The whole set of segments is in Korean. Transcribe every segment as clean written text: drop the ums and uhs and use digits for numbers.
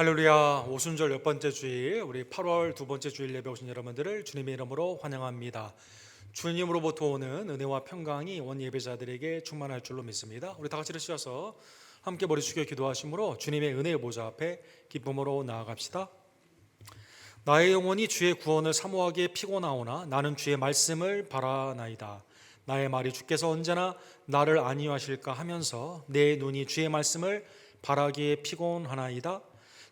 할렐루야. 오순절 몇 번째 주일, 우리 8월 두 번째 주일 예배 오신 여러분들을 주님의 이름으로 환영합니다. 주님으로부터 오는 은혜와 평강이 온 예배자들에게 충만할 줄로 믿습니다. 우리 다 같이 일으켜서 함께 머리 숙여 기도하심으로 주님의 은혜의 보좌 앞에 기쁨으로 나아갑시다. 나의 영혼이 주의 구원을 사모하기에 피곤하오나 나는 주의 말씀을 바라나이다. 나의 말이 주께서 언제나 나를 안위하실까 하면서 내 눈이 주의 말씀을 바라기에 피곤하나이다.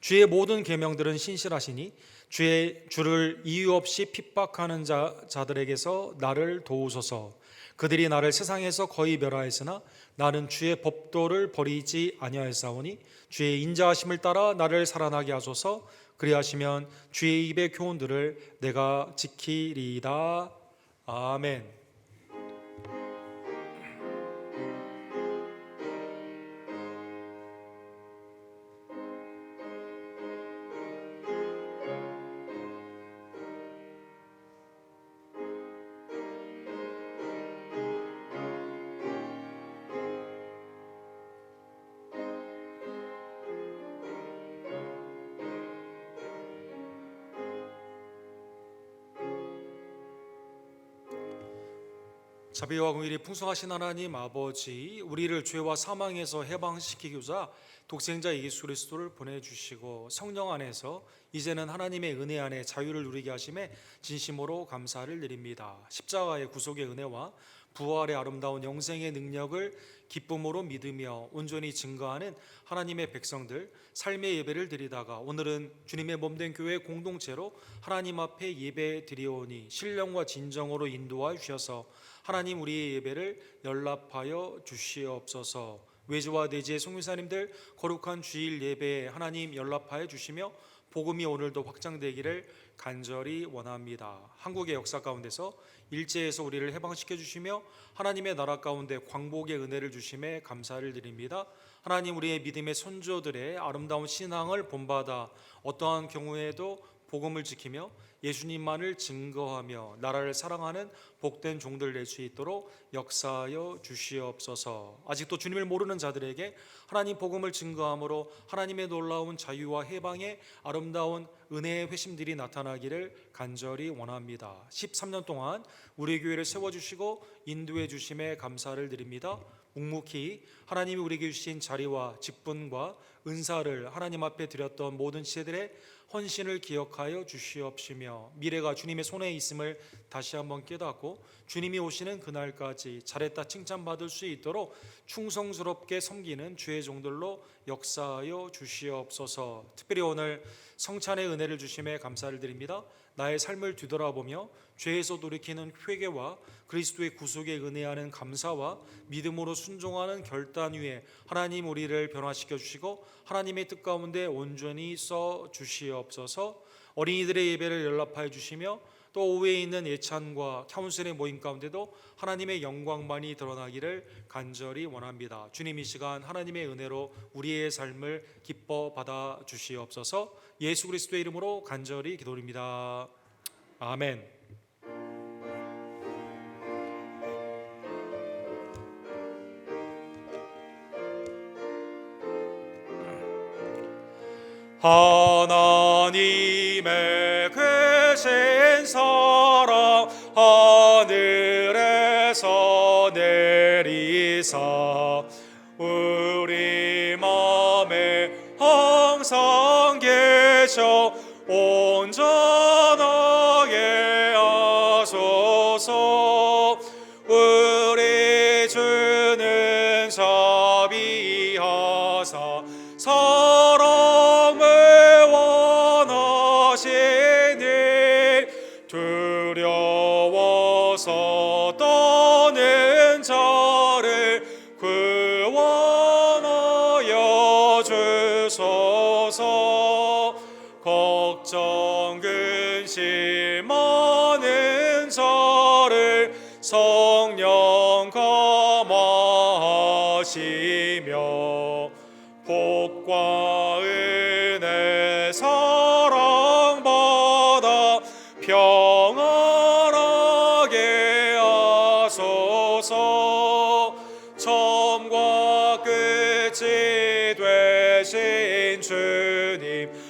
주의 모든 계명들은 신실하시니 주를 이유 없이 핍박하는 자들에게서 나를 도우소서. 그들이 나를 세상에서 거의 멸하였으나 나는 주의 법도를 버리지 아니하였사오니 주의 인자하심을 따라 나를 살아나게 하소서. 그리하시면 주의 입의 교훈들을 내가 지키리이다. 아멘. 자비와 공의를 풍성하신 하나님 아버지, 우리를 죄와 사망에서 해방시키고자 독생자 예수 그리스도를 보내주시고 성령 안에서 이제는 하나님의 은혜 안에 자유를 누리게 하심에 진심으로 감사를 드립니다. 십자가의 구속의 은혜와 부활의 아름다운 영생의 능력을 기쁨으로 믿으며 온전히 증거하는 하나님의 백성들, 삶의 예배를 드리다가 오늘은 주님의 몸된 교회 공동체로 하나님 앞에 예배 드리오니 신령과 진정으로 인도하여 주셔서 하나님 우리의 예배를 연락하여 주시옵소서. 외주와 내지의 송유사님들 거룩한 주일 예배에 하나님 연락하여 주시며 복음이 오늘도 확장되기를 간절히 원합니다. 한국의 역사 가운데서 일제에서 우리를 해방시켜 주시며 하나님의 나라 가운데 광복의 은혜를 주심에 감사를 드립니다. 하나님 우리의 믿음의 선조들의 아름다운 신앙을 본받아 어떠한 경우에도 복음을 지키며 예수님만을 증거하며 나라를 사랑하는 복된 종들 될 수 있도록 역사하여 주시옵소서. 아직도 주님을 모르는 자들에게 하나님 복음을 증거함으로 하나님의 놀라운 자유와 해방의 아름다운 은혜의 회심들이 나타나기를 간절히 원합니다. 13년 동안 우리 교회를 세워주시고 인도해 주심에 감사를 드립니다. 묵묵히 하나님이 우리에게 주신 자리와 직분과 은사를 하나님 앞에 드렸던 모든 시대들의 헌신을 기억하여 주시옵시며 미래가 주님의 손에 있음을 다시 한번 깨닫고 주님이 오시는 그날까지 잘했다 칭찬받을 수 있도록 충성스럽게 섬기는 주의 종들로 역사하여 주시옵소서. 특별히 오늘 성찬의 은혜를 주심에 감사를 드립니다. 나의 삶을 뒤돌아보며 죄에서 돌이키는 회개와 그리스도의 구속에 은혜하는 감사와 믿음으로 순종하는 결단 위에 하나님 우리를 변화시켜 주시고 하나님의 뜻 가운데 온전히 써 주시옵소서. 어린이들의 예배를 연락하여 주시며 또 오후에 있는 예찬과 카운슬의 모임 가운데도 하나님의 영광만이 드러나기를 간절히 원합니다. 주님 이 시간 하나님의 은혜로 우리의 삶을 기뻐 받아 주시옵소서. 예수 그리스도의 이름으로 간절히 기도드립니다. 아멘. 하나님의 크신 사랑 하늘에서 내리사 우리 맘에 항상 계셔 온전하게 하소서. 우리 주는 자비하사 사랑을 원하시니 두려워서 떠는 자를 구원하여 주소서. 걱정 근심하는 자를 성령 감화하시며 복과 은혜 사랑받아 평안하게 하소서. 처음과 끝이 되신 주님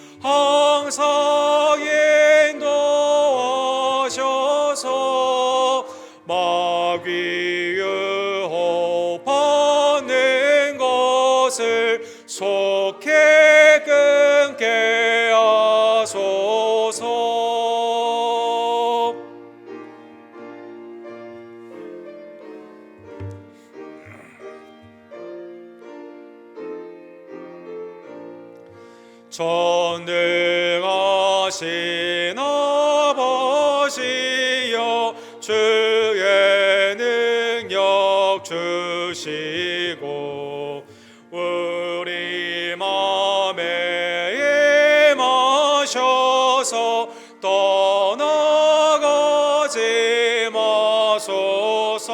항상 인도하셔서 마귀의 유혹받는 것을 속히 끊게 하소서. 전능하신 아버지여 주의 능력 주시고 우리 맘에 임하셔서 떠나가지 마소서.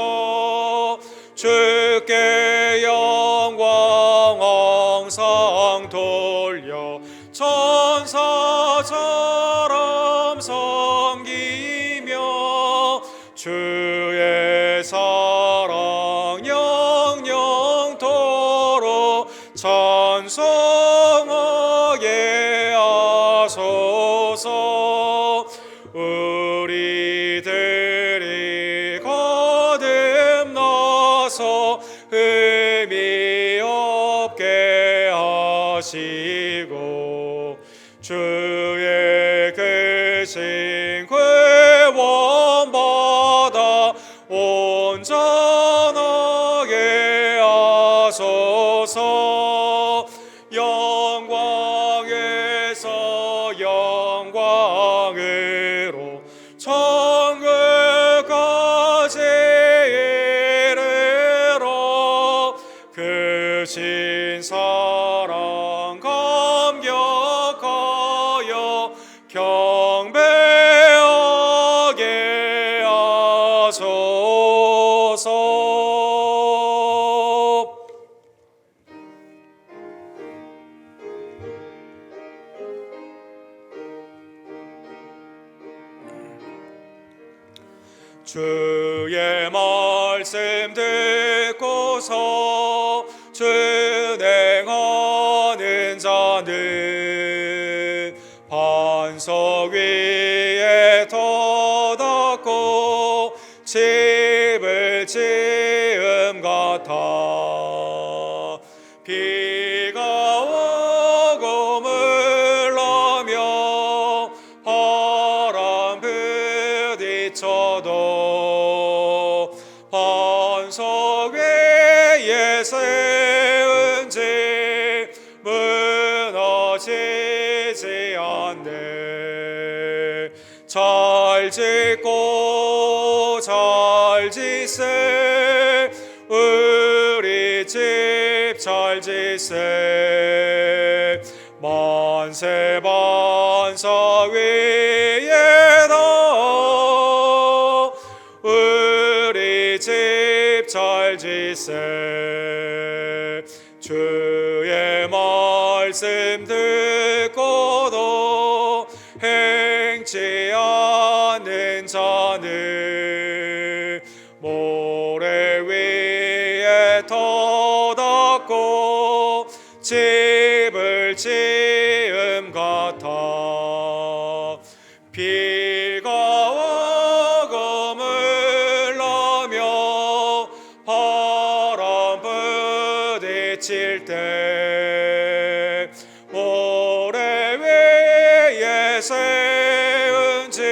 주께 영광 항상 돌려 천사처럼 섬기며 주의 사랑 영영토록 찬송하게 하소서. 우리들이 거듭나서 흠이 없게 하시고 주의 크신 구원받아 온전하게 하소서. 영광에서 영광으로 천국까지 이르러 그 신사랑 감격하여 경배하게 하소서. 주의 말씀 듣고서 준행하는 자는 반석 위에 터닫고 집을 지음 같아 비가 오고 물나며 바람 부딪혀도 반석 위에 세운 집 무너지지 않네. 잘 짓고 잘 짓세 우리 집 잘 짓세. 만세 반석 위에다 우리 집 잘 짓세. 주의 말씀 듣고도 행치 않는 자는 모래 위에 터닫고 집을 지음 같아 비가 오고 물나며 바람 부딪힐 때 모래 위에 세운 집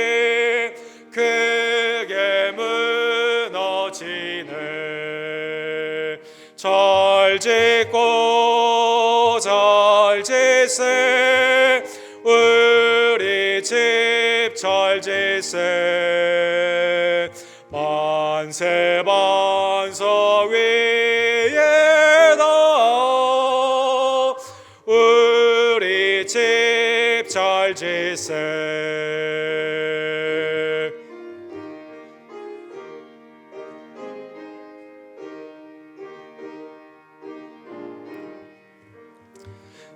크게 무너지네. 잘 짓고 잘 짓세 우리 집 잘 짓세. 만세 반석 위에다 우리 집 잘 짓세.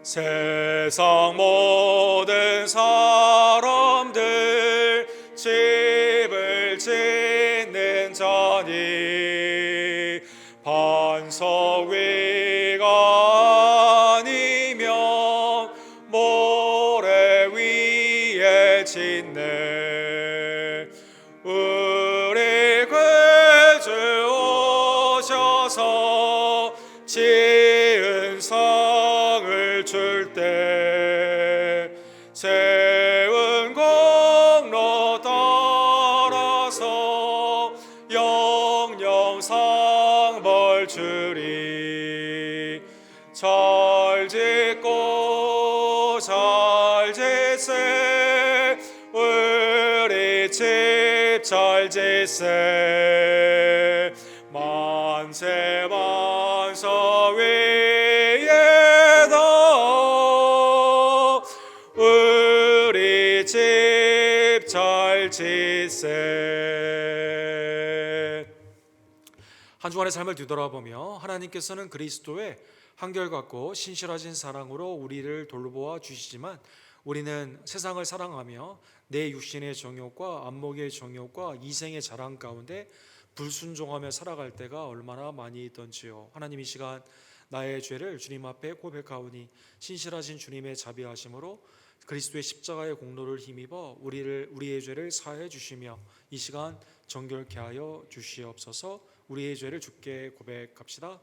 세상 모든 사람들 집을 짓는 자니 반석 위가 아니면 모래 위 짓네. 우리 구주 오셔서 지은 성을 줄 때 세운 공로 따라서 영영 상벌 주리. 잘 짓고 잘 짓세. 우리 집 잘 짓세. 만세 만서 위에다 우리 집 잘 짓세. 한 주간의 삶을 뒤돌아보며 하나님께서는 그리스도의 한결같고 신실하신 사랑으로 우리를 돌보아 주시지만 우리는 세상을 사랑하며 내 육신의 정욕과 안목의 정욕과 이생의 자랑 가운데 불순종하며 살아갈 때가 얼마나 많이 있던지요. 하나님, 이 시간 나의 죄를 주님 앞에 고백하오니 신실하신 주님의 자비하심으로 그리스도의 십자가의 공로를 힘입어 우리의 죄를 사해 주시며 이 시간 정결케 하여 주시옵소서. 우리의 죄를 주께 고백합시다.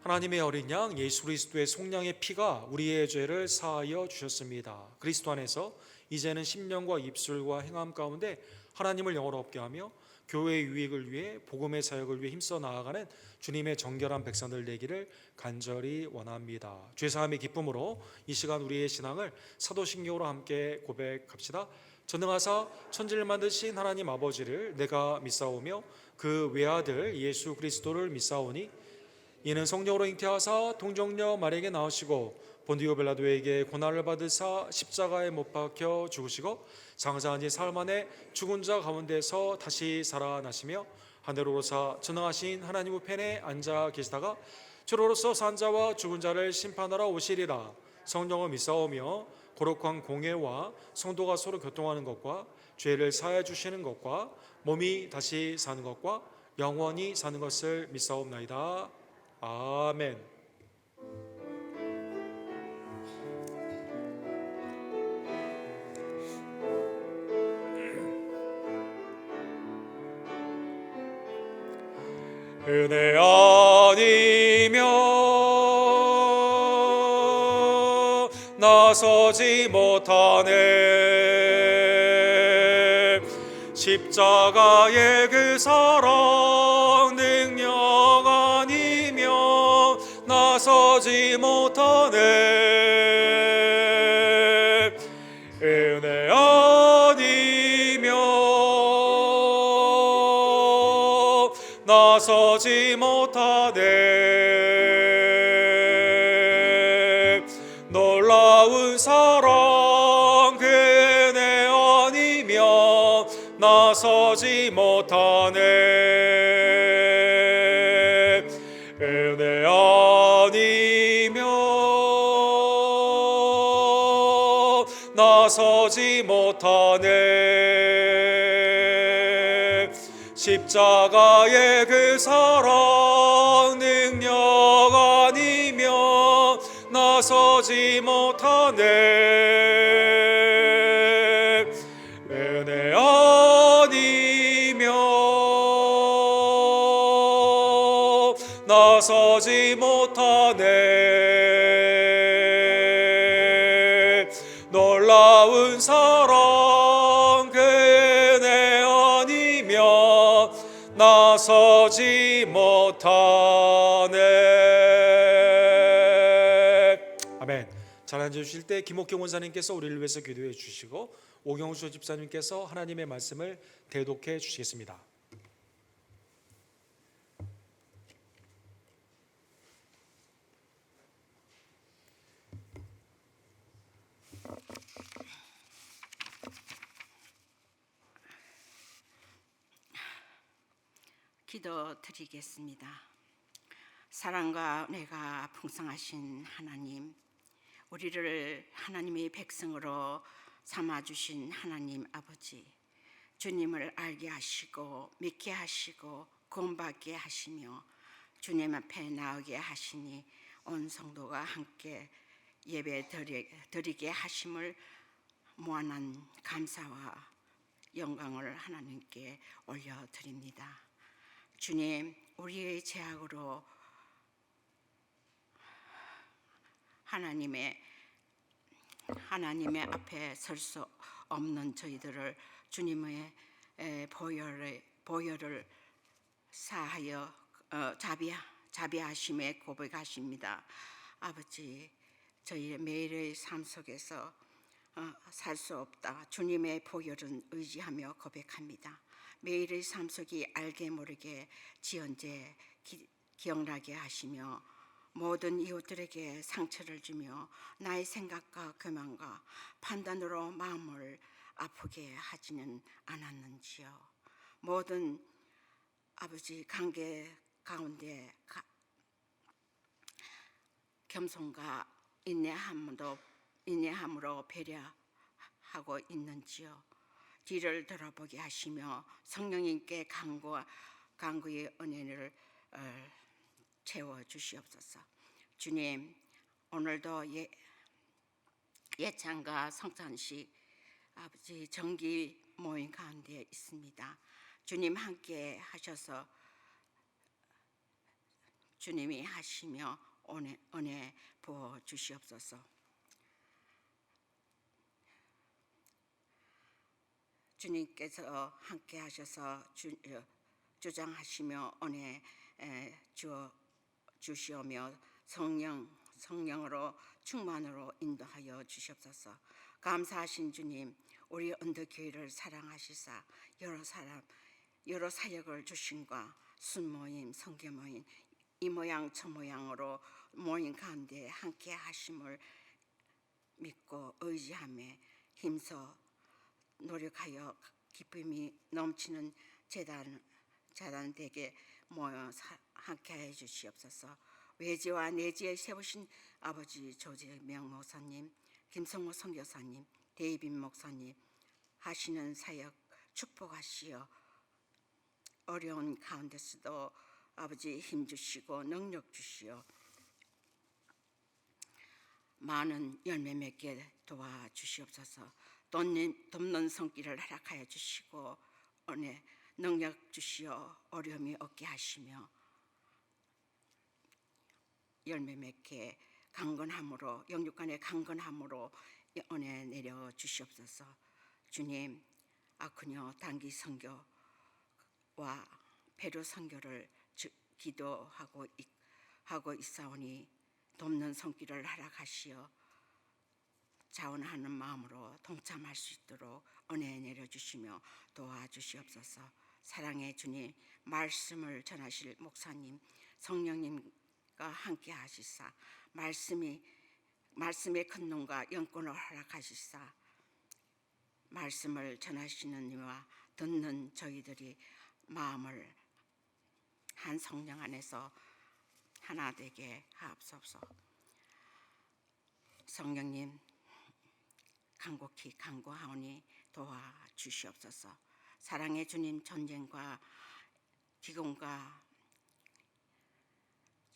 하나님의 어린 양 예수 그리스도의 속량의 피가 우리의 죄를 사하여 주셨습니다. 그리스도 안에서 이제는 심령과 입술과 행함 가운데 하나님을 영화롭게 하며 교회의 유익을 위해 복음의 사역을 위해 힘써 나아가는 주님의 정결한 백성들 되기를 간절히 원합니다. 죄사함의 기쁨으로 이 시간 우리의 신앙을 사도신경으로 함께 고백합시다. 전능하사 천지를 만드신 하나님 아버지를 내가 믿사오며 그 외아들 예수 그리스도를 믿사오니 이는 성령으로 잉태하사 동정녀 마리아에게 나으시고 본디오 빌라도에게 고난을 받으사 십자가에 못 박혀 죽으시고 장사한 지 사흘 만에 죽은 자 가운데서 다시 살아나시며 하늘로 오르사 전능하신 하나님 우편에 앉아 계시다가 주로로서 산 자와 죽은 자를 심판하러 오시리라. 성령을 믿사오며 거룩한 공예와 성도가 서로 교통하는 것과 죄를 사해 주시는 것과 몸이 다시 사는 것과 영원히 사는 것을 믿사옵나이다. 아멘. 은혜 아니며 나서지 못하네. 십자가의 그 사랑 능력 아니며 나서지 못하네. 은혜 아니며 나서지 못하네. 놀라운 사랑 그 은혜 아니며 나서지 못하네. 은혜 아니며 나서지 못하네. 십자가의 그 사랑 능력 아니며 나서지 못하네. 은혜 아니며 나서지 못하네. 놀라운 사랑 그 은혜 아니며 나서지 못하네. 아멘. 잘 앉으실 때 김옥경 원사님께서 우리를 위해서 기도해 주시고 오경수 집사님께서 하나님의 말씀을 대독해 주시겠습니다. 기도드리겠습니다. 사랑과 은혜가 풍성하신 하나님, 우리를 하나님의 백성으로 삼아주신 하나님 아버지, 주님을 알게 하시고 믿게 하시고 구원받게 하시며 주님 앞에 나오게 하시니 온 성도가 함께 예배 드리게 하심을 무한한 감사와 영광을 하나님께 올려드립니다. 주님, 우리의 죄악으로 하나님의 앞에 설 수 없는 저희들을 주님의 보혈을 사하여 자비하심에 고백하십니다. 아버지, 저희의 매일의 삶 속에서 살 수 없다. 주님의 보혈은 의지하며 고백합니다. 매일의 삶 속이 알게 모르게 지연제 기억나게 하시며 모든 이웃들에게 상처를 주며 나의 생각과 교만과 판단으로 마음을 아프게 하지는 않았는지요. 모든 아버지 관계 가운데 겸손과 인내함으로 배려하고 있는지요. 뒤를 돌아보게 하시며 성령님께 간구의 은혜를 채워주시옵소서. 주님, 오늘도 예찬과 성찬식 아버지 정기 모임 가운데 있습니다. 주님 함께 하셔서 주님이 하시며 은혜 부어 주시옵소서. 주님께서 함께 하셔서 주장하시며 은혜 주시오며 성령으로 충만으로 인도하여 주시옵소서. 감사하신 주님, 우리 언더교회를 사랑하시사 여러 사역을 주신과 순모임, 성교모임, 이 모양 저 모양으로 모임 가운데 함께 하심을 믿고 의지하며 힘써 노력하여 기쁨이 넘치는 재단되게 모여 함께해 주시옵소서. 외지와 내지에 세우신 아버지 조재명 목사님, 김성호 선교사님, 데이빈 목사님 하시는 사역 축복하시어 어려운 가운데서도 아버지 힘 주시고 능력 주시어 많은 열매 맺게 도와주시옵소서. 돕는 손길을 허락하여 주시고 은혜 능력 주시어 어려움이 없게 하시며 열매 맺게 강건함으로 영육간의 강건함으로 은혜 내려 주시옵소서. 주님, 아크뇨 단기 선교와 배로 선교를 기도하고 있사오니 돕는 손길을 허락하시어 자원하는 마음으로 동참할 수 있도록 은혜 내려주시며 도와주시옵소서. 사랑의 주님, 말씀을 전하실 목사님, 성령님과 함께 하시사 말씀의 큰 눈과 영권을 허락하시사 말씀을 전하시는 이와 듣는 저희들이 마음을 한 성령 안에서 하나 되게 하옵소서. 성령님, 간곡히 간구하오니 도와주시옵소서. 사랑의 주님, 전쟁과 기근과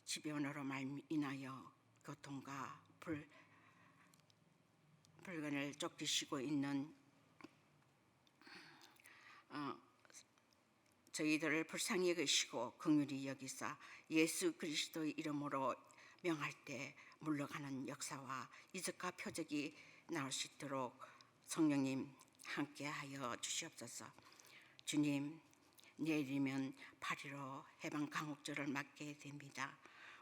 지변으로 인하여 고통과 불건을 쫓기시고 있는 저희들을 불쌍히 여기시고 긍휼히 여기사 예수 그리스도의 이름으로 명할 때 물러가는 역사와 이적과 표적이 나올 수 있도록 성령님 함께하여 주시옵소서. 주님, 내일이면 8.15 해방 강국절을 맞게 됩니다.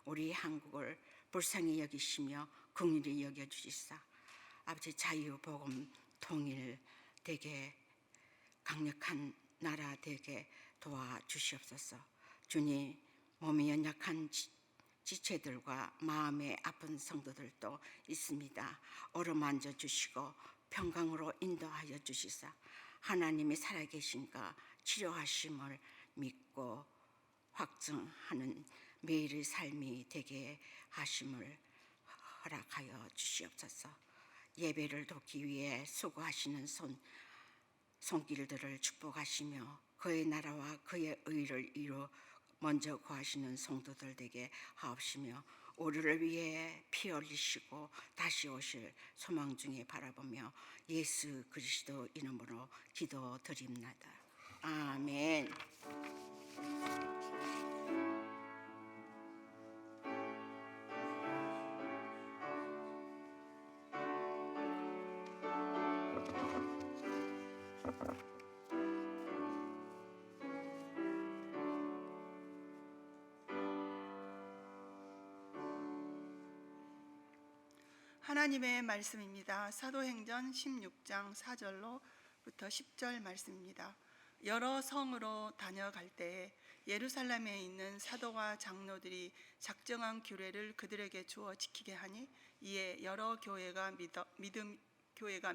우리 한국을 불쌍히 여기시며 긍휼히 여겨주시사 아버지 자유, 복음, 통일 되게 강력한 나라 되게 도와주시옵소서. 주님, 몸이 연약한 지체들과 마음에 아픈 성도들도 있습니다. 어루만져 주시고 평강으로 인도하여 주시사 하나님이 살아계신가 치료하심을 믿고 확증하는 매일의 삶이 되게 하심을 허락하여 주시옵소서. 예배를 돕기 위해 수고하시는 손길들을 축복하시며 그의 나라와 그의 의를 이루 먼저 구하시는 성도들 되게 하옵시며, 우리를 위해 피 흘리시고 다시 오실 소망 중에 바라보며 예수 그리스도 이름으로 기도드립니다. 아멘. 하나님의 말씀입니다. 사도행전 16장 4절로부터 10절 말씀입니다. 여러 성으로 다녀갈 때에 예루살렘에 있는 사도와 장로들이 작정한 규례를 그들에게 주어 지키게 하니, 이에 여러 교회가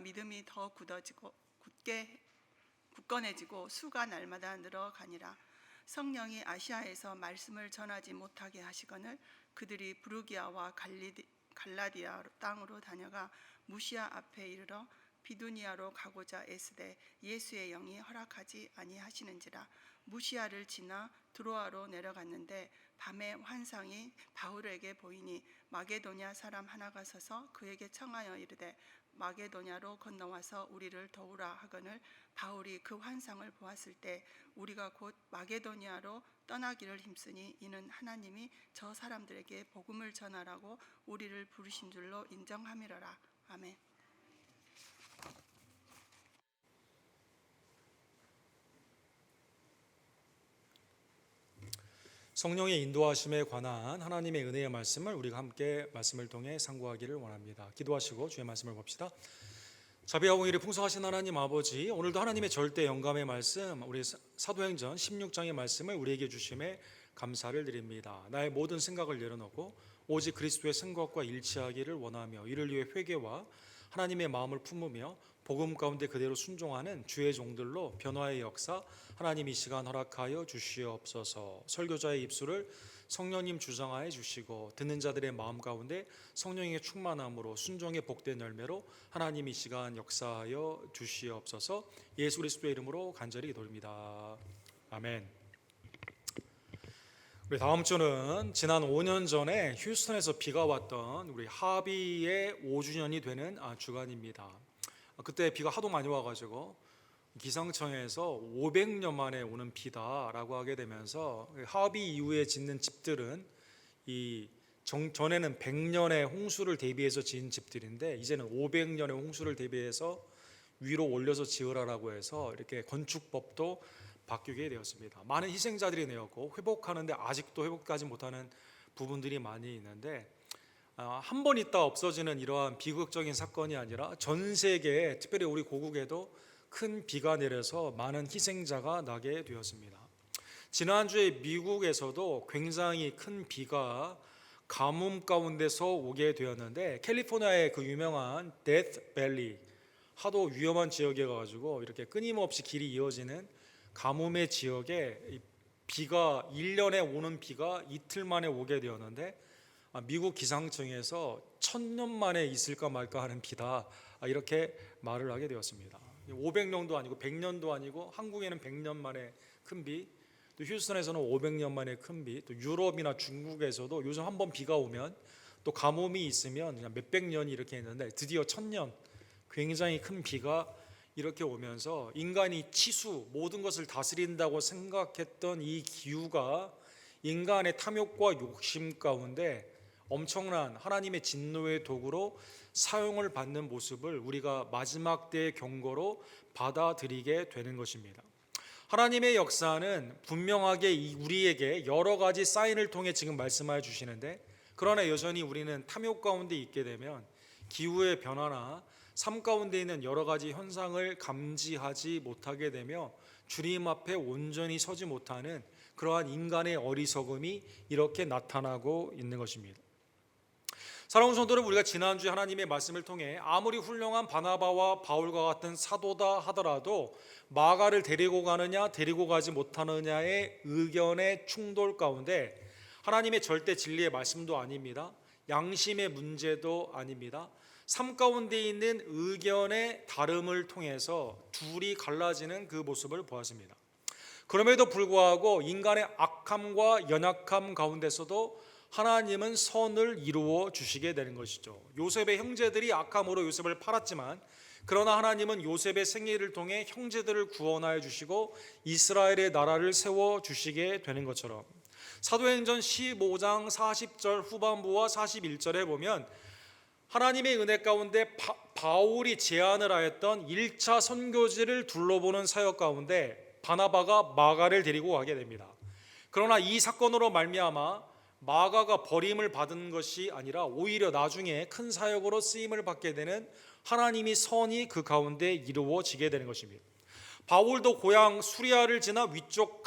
믿음이 더 굳건해지고 수가 날마다 늘어가니라. 성령이 아시아에서 말씀을 전하지 못하게 하시거늘 그들이 부르기아와 갈라디아 땅으로 다녀가 무시아 앞에 이르러 비두니아로 가고자 애쓰되 예수의 영이 허락하지 아니하시는지라. 무시아를 지나 드로아로 내려갔는데 밤에 환상이 바울에게 보이니 마게도냐 사람 하나가 서서 그에게 청하여 이르되 마게도냐로 건너와서 우리를 도우라 하거늘, 바울이 그 환상을 보았을 때 우리가 곧 마게도냐로 떠나기를 힘쓰니 이는 하나님이 저 사람들에게 복음을 전하라고 우리를 부르신 줄로 인정함이로라. 아멘. 성령의 인도하심에 관한 하나님의 은혜의 말씀을 우리가 함께 말씀을 통해 상고하기를 원합니다. 기도하시고 주의 말씀을 봅시다. 자비와 공의를 풍성하신 하나님 아버지, 오늘도 하나님의 절대 영감의 말씀, 우리 사도행전 16장의 말씀을 우리에게 주심에 감사를 드립니다. 나의 모든 생각을 내려놓고 오직 그리스도의 생각과 일치하기를 원하며 이를 위해 회개와 하나님의 마음을 품으며 복음 가운데 그대로 순종하는 주의 종들로 변화의 역사 하나님 이 시간 허락하여 주시옵소서. 설교자의 입술을 성령님 주장하여 주시고 듣는 자들의 마음 가운데 성령의 충만함으로 순종의 복된 열매로 하나님 이 시간 역사하여 주시옵소서. 예수 그리스도의 이름으로 간절히 기도드립니다. 아멘. 우리 다음 주는 지난 5년 전에 휴스턴에서 비가 왔던 우리 하비의 5주년이 되는 주간입니다. 그때 비가 하도 많이 와가지고 기상청에서 500년 만에 오는 비다라고 하게 되면서 하비 이후에 짓는 집들은 전에는 100년의 홍수를 대비해서 지은 집들인데 이제는 500년의 홍수를 대비해서 위로 올려서 지으라라고 해서 이렇게 건축법도 바뀌게 되었습니다. 많은 희생자들이 내었고 회복하는데 아직도 회복하지 못하는 부분들이 많이 있는데, 한 번 있다 없어지는 이러한 비극적인 사건이 아니라 전 세계에, 특별히 우리 고국에도 큰 비가 내려서 많은 희생자가 나게 되었습니다. 지난주에 미국에서도 굉장히 큰 비가 가뭄 가운데서 오게 되었는데, 캘리포니아의 그 유명한 데스 밸리, 하도 위험한 지역에 가지고 이렇게 끊임없이 길이 이어지는 가뭄의 지역에 비가 1년에 오는 비가 이틀 만에 오게 되었는데, 미국 기상청에서 1000년 만에 있을까 말까 하는 비다, 이렇게 말을 하게 되었습니다. 500년도 아니고 100년도 아니고 한국에는 100년 만에 큰 비, 또 휴스턴에서는 500년 만에 큰 비, 또 유럽이나 중국에서도 요즘 한번 비가 오면 또 가뭄이 있으면 그냥 몇백 년이 이렇게 있는데 드디어 1000년 굉장히 큰 비가 이렇게 오면서 인간이 치수, 모든 것을 다스린다고 생각했던 이 기후가 인간의 탐욕과 욕심 가운데 엄청난 하나님의 진노의 도구로 사용을 받는 모습을 우리가 마지막 때의 경고로 받아들이게 되는 것입니다. 하나님의 역사는 분명하게 우리에게 여러 가지 사인을 통해 지금 말씀하여 주시는데, 그러나 여전히 우리는 탐욕 가운데 있게 되면 기후의 변화나 삶 가운데 있는 여러 가지 현상을 감지하지 못하게 되며 주님 앞에 온전히 서지 못하는 그러한 인간의 어리석음이 이렇게 나타나고 있는 것입니다. 사랑하는 성도들, 우리가 지난주에 하나님의 말씀을 통해 아무리 훌륭한 바나바와 바울과 같은 사도다 하더라도 마가를 데리고 가느냐 데리고 가지 못하느냐의 의견의 충돌 가운데 하나님의 절대 진리의 말씀도 아닙니다. 양심의 문제도 아닙니다. 삶 가운데 있는 의견의 다름을 통해서 둘이 갈라지는 그 모습을 보았습니다. 그럼에도 불구하고 인간의 악함과 연약함 가운데서도 하나님은 선을 이루어 주시게 되는 것이죠. 요셉의 형제들이 악함으로 요셉을 팔았지만 그러나 하나님은 요셉의 생애를 통해 형제들을 구원하여 주시고 이스라엘의 나라를 세워 주시게 되는 것처럼 사도행전 15장 40절 후반부와 41절에 보면 하나님의 은혜 가운데 바울이 제안을 하였던 1차 선교지를 둘러보는 사역 가운데 바나바가 마가를 데리고 가게 됩니다. 그러나 이 사건으로 말미암아 마가가 버림을 받은 것이 아니라 오히려 나중에 큰 사역으로 쓰임을 받게 되는 하나님이 선이 그 가운데 이루어지게 되는 것입니다. 바울도 고향 수리아를 지나 위쪽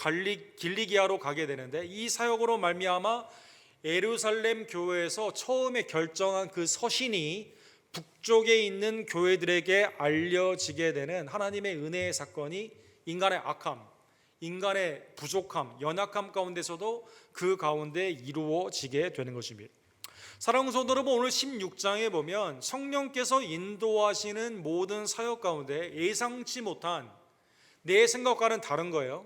길리기아로 가게 되는데 이 사역으로 말미암아 예루살렘 교회에서 처음에 결정한 그 서신이 북쪽에 있는 교회들에게 알려지게 되는 하나님의 은혜의 사건이 인간의 악함, 인간의 부족함, 연약함 가운데서도 그 가운데 이루어지게 되는 것입니다. 사랑하는 성도 여러분, 오늘 16장에 보면 성령께서 인도하시는 모든 사역 가운데 예상치 못한 내 생각과는 다른 거예요.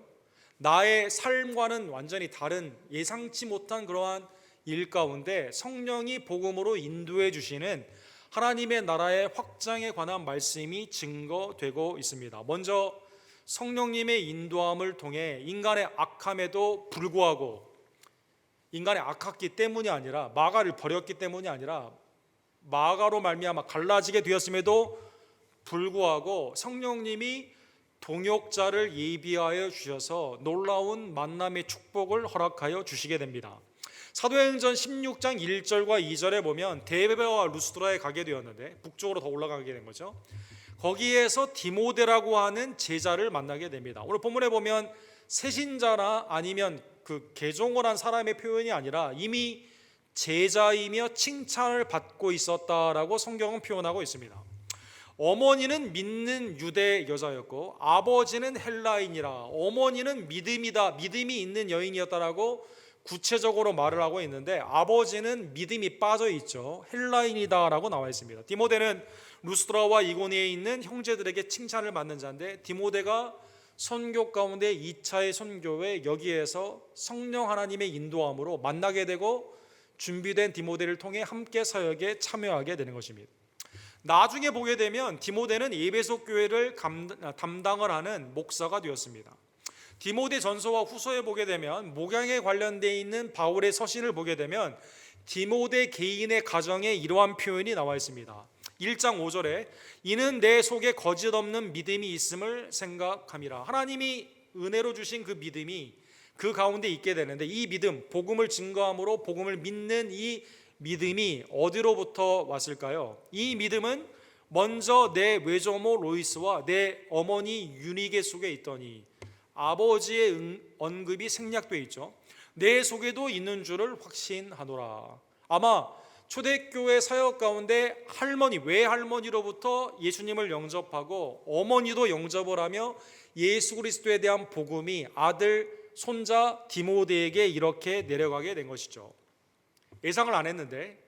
나의 삶과는 완전히 다른 예상치 못한 그러한 일 가운데 성령이 복음으로 인도해 주시는 하나님의 나라의 확장에 관한 말씀이 증거되고 있습니다. 먼저 성령님의 인도함을 통해 인간의 악함에도 불구하고 인간의 악했기 때문이 아니라 마가를 버렸기 때문이 아니라 마가로 말미암아 갈라지게 되었음에도 불구하고 성령님이 동역자를 예비하여 주셔서 놀라운 만남의 축복을 허락하여 주시게 됩니다. 사도행전 16장 1절과 2절에 보면 데베와 루스드라에 가게 되었는데 북쪽으로 더 올라가게 된 거죠. 거기에서 디모데라고 하는 제자를 만나게 됩니다. 오늘 본문에 보면 새신자나 아니면 그 개종을 한 사람의 표현이 아니라 이미 제자이며 칭찬을 받고 있었다라고 성경은 표현하고 있습니다. 어머니는 믿는 유대 여자였고 아버지는 헬라인이라 어머니는 믿음이 있는 여인이었다라고 구체적으로 말을 하고 있는데 아버지는 믿음이 빠져 있죠. 헬라인이다라고 나와 있습니다. 디모데는 루스드라와 이고니에 있는 형제들에게 칭찬을 받는 자인데 디모데가 선교 가운데 2차의 선교에 여기에서 성령 하나님의 인도함으로 만나게 되고 준비된 디모데를 통해 함께 사역에 참여하게 되는 것입니다. 나중에 보게 되면 디모데는 에베소 교회를 담당을 하는 목사가 되었습니다. 디모데 전서와 후서에 보게 되면 목양에 관련되어 있는 바울의 서신을 보게 되면 디모데 개인의 가정에 이러한 표현이 나와 있습니다. 1장 5절에 이는 내 속에 거짓 없는 믿음이 있음을 생각함이라. 하나님이 은혜로 주신 그 믿음이 그 가운데 있게 되는데 이 믿음, 복음을 증거함으로 복음을 믿는 이 믿음이 어디로부터 왔을까요? 이 믿음은 먼저 내 외조모 로이스와 내 어머니 유니게 속에 있더니 아버지의 언급이 생략되어 있죠. 내 속에도 있는 줄을 확신하노라. 아마 초대교회 사역 가운데 외할머니로부터 예수님을 영접하고 어머니도 영접을 하며 예수 그리스도에 대한 복음이 아들 손자 디모데에게 이렇게 내려가게 된 것이죠. 예상을 안 했는데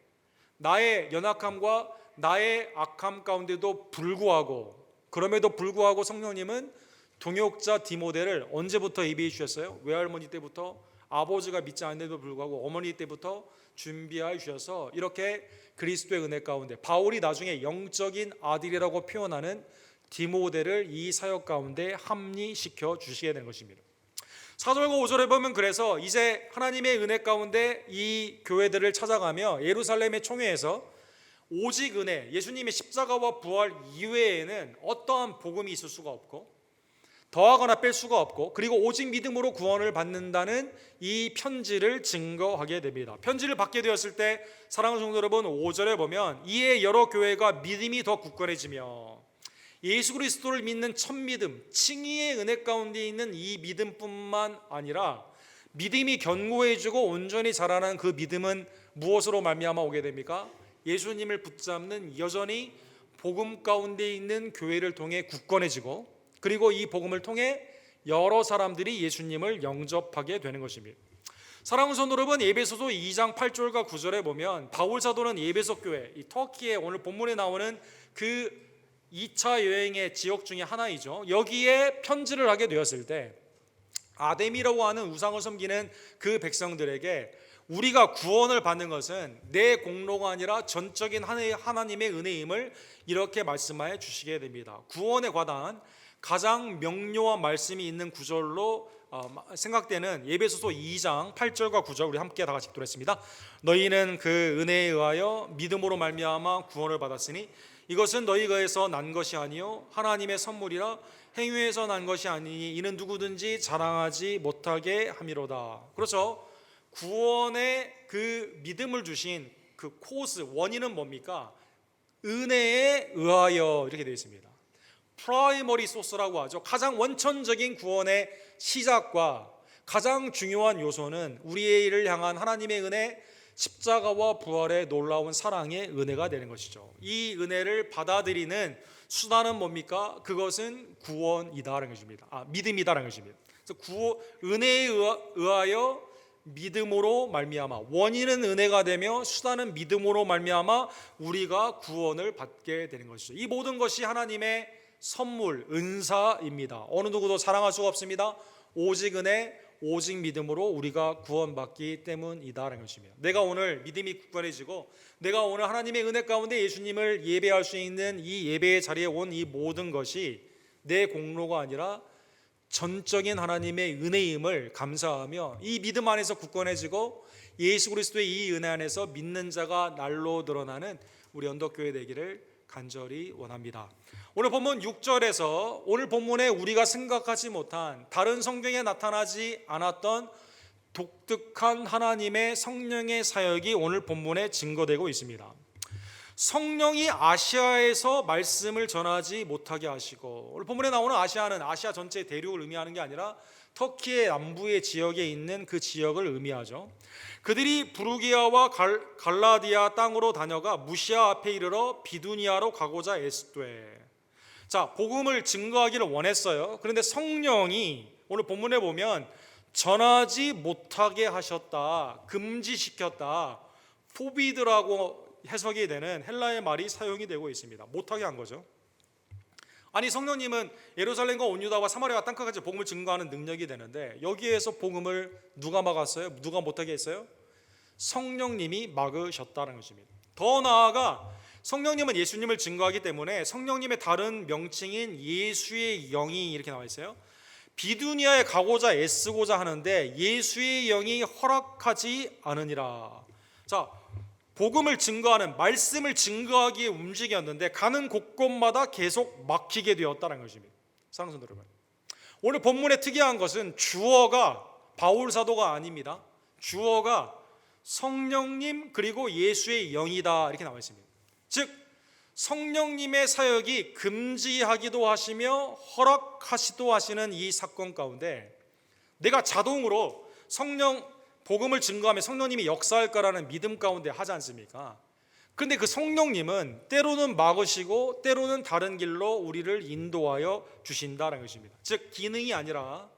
나의 연약함과 나의 악함 가운데도 그럼에도 불구하고 성령님은 동역자 디모데를 언제부터 예비해 주셨어요? 외할머니 때부터, 아버지가 믿지 않는데도 불구하고 어머니 때부터 준비하여 주셔서 이렇게 그리스도의 은혜 가운데 바울이 나중에 영적인 아들이라고 표현하는 디모데를 이 사역 가운데 합리시켜 주시게 된 것입니다. 4절과 5절에 보면 그래서 이제 하나님의 은혜 가운데 이 교회들을 찾아가며 예루살렘의 총회에서 오직 은혜, 예수님의 십자가와 부활 이외에는 어떠한 복음이 있을 수가 없고 더하거나 뺄 수가 없고 그리고 오직 믿음으로 구원을 받는다는 이 편지를 증거하게 됩니다. 편지를 받게 되었을 때 사랑하는 성도 여러분 5절에 보면 이에 여러 교회가 믿음이 더 굳건해지며 예수 그리스도를 믿는 첫 믿음, 칭의의 은혜 가운데 있는 이 믿음뿐만 아니라 믿음이 견고해지고 온전히 자라는 그 믿음은 무엇으로 말미암아 오게 됩니까? 예수님을 붙잡는 여전히 복음 가운데 있는 교회를 통해 굳건해지고 그리고 이 복음을 통해 여러 사람들이 예수님을 영접하게 되는 것입니다. 사랑하는 성도 여러분, 에베소서 2장 8절과 9절에 보면 바울 사도는 에베소 교회, 이 터키의 오늘 본문에 나오는 그 2차 여행의 지역 중에 하나이죠. 여기에 편지를 하게 되었을 때 아뎀이라고 하는 우상을 섬기는 그 백성들에게 우리가 구원을 받는 것은 내 공로가 아니라 전적인 하나님의 은혜임을 이렇게 말씀해 주시게 됩니다. 구원에 관한 가장 명료한 말씀이 있는 구절로 생각되는 에베소서 2장 8절과 9절 우리 함께 다 같이 읽도록 너희는 그 은혜에 의하여 믿음으로 말미암아 구원을 받았으니 이것은 너희가에서 난 것이 아니요 하나님의 선물이라 행위에서 난 것이 아니니 이는 누구든지 자랑하지 못하게 함이로다. 그렇죠. 구원의 그 믿음을 주신 그 코스 원인은 뭡니까? 은혜에 의하여 이렇게 되어 있습니다. 프라이머리 소스라고 하죠. 가장 원천적인 구원의 시작과 가장 중요한 요소는 우리를 향한 하나님의 은혜, 십자가와 부활의 놀라운 사랑의 은혜가 되는 것이죠. 이 은혜를 받아들이는 수단은 뭡니까? 그것은 구원이다라는 것입니다. 믿음이다라는 것입니다. 그래서 은혜에 의하여 믿음으로 말미암아, 원인은 은혜가 되며 수단은 믿음으로 말미암아 우리가 구원을 받게 되는 것이죠. 이 모든 것이 하나님의 선물, 은사입니다. 어느 누구도 자랑할 수가 없습니다. 오직 은혜, 오직 믿음으로 우리가 구원받기 때문이다라는 것입니다. 내가 오늘 믿음이 굳건해지고 내가 오늘 하나님의 은혜 가운데 예수님을 예배할 수 있는 이 예배의 자리에 온 이 모든 것이 내 공로가 아니라 전적인 하나님의 은혜임을 감사하며 이 믿음 안에서 굳건해지고 예수 그리스도의 이 은혜 안에서 믿는 자가 날로 늘어나는 우리 언덕교회 되기를 간절히 원합니다. 오늘 본문 6절에서 오늘 본문에 우리가 생각하지 못한 다른 성경에 나타나지 않았던 독특한 하나님의 성령의 사역이 오늘 본문에 증거되고 있습니다. 성령이 아시아에서 말씀을 전하지 못하게 하시고, 오늘 본문에 나오는 아시아는 아시아 전체 대륙을 의미하는 게 아니라 터키의 남부의 지역에 있는 그 지역을 의미하죠. 그들이 부르기아와 갈라디아 땅으로 다녀가 무시아 앞에 이르러 비두니아로 가고자 애쓰되, 자, 복음을 증거하기를 원했어요. 그런데 성령이 오늘 본문에 보면 전하지 못하게 하셨다, 금지시켰다, 포비드라고 해석이 되는 헬라의 말이 사용이 되고 있습니다. 못하게 한 거죠. 아니, 성령님은 예루살렘과 온 유다와 사마리아와 땅끝까지 복음을 증거하는 능력이 되는데 여기에서 복음을 누가 막았어요? 누가 못하게 했어요? 성령님이 막으셨다는 것입니다. 더 나아가 성령님은 예수님을 증거하기 때문에 성령님의 다른 명칭인 예수의 영이 이렇게 나와 있어요. 비두니아에 가고자 애쓰고자 하는데 예수의 영이 허락하지 않으니라. 자, 복음을 증거하는, 말씀을 증거하기에 움직였는데 가는 곳곳마다 계속 막히게 되었다는 것입니다. 사랑하는 성도 여러분, 오늘 본문의 특이한 것은 주어가 바울 사도가 아닙니다. 주어가 성령님 그리고 예수의 영이다 이렇게 나와 있습니다. 즉 성령님의 사역이 금지하기도 하시며 허락하시도 하시는 이 사건 가운데 내가 자동으로 복음을 증거하며 성령님이 역사할 거라는 믿음 가운데 하지 않습니까? 그런데 그 성령님은 때로는 막으시고 때로는 다른 길로 우리를 인도하여 주신다는 것입니다. 즉 기능이 아니라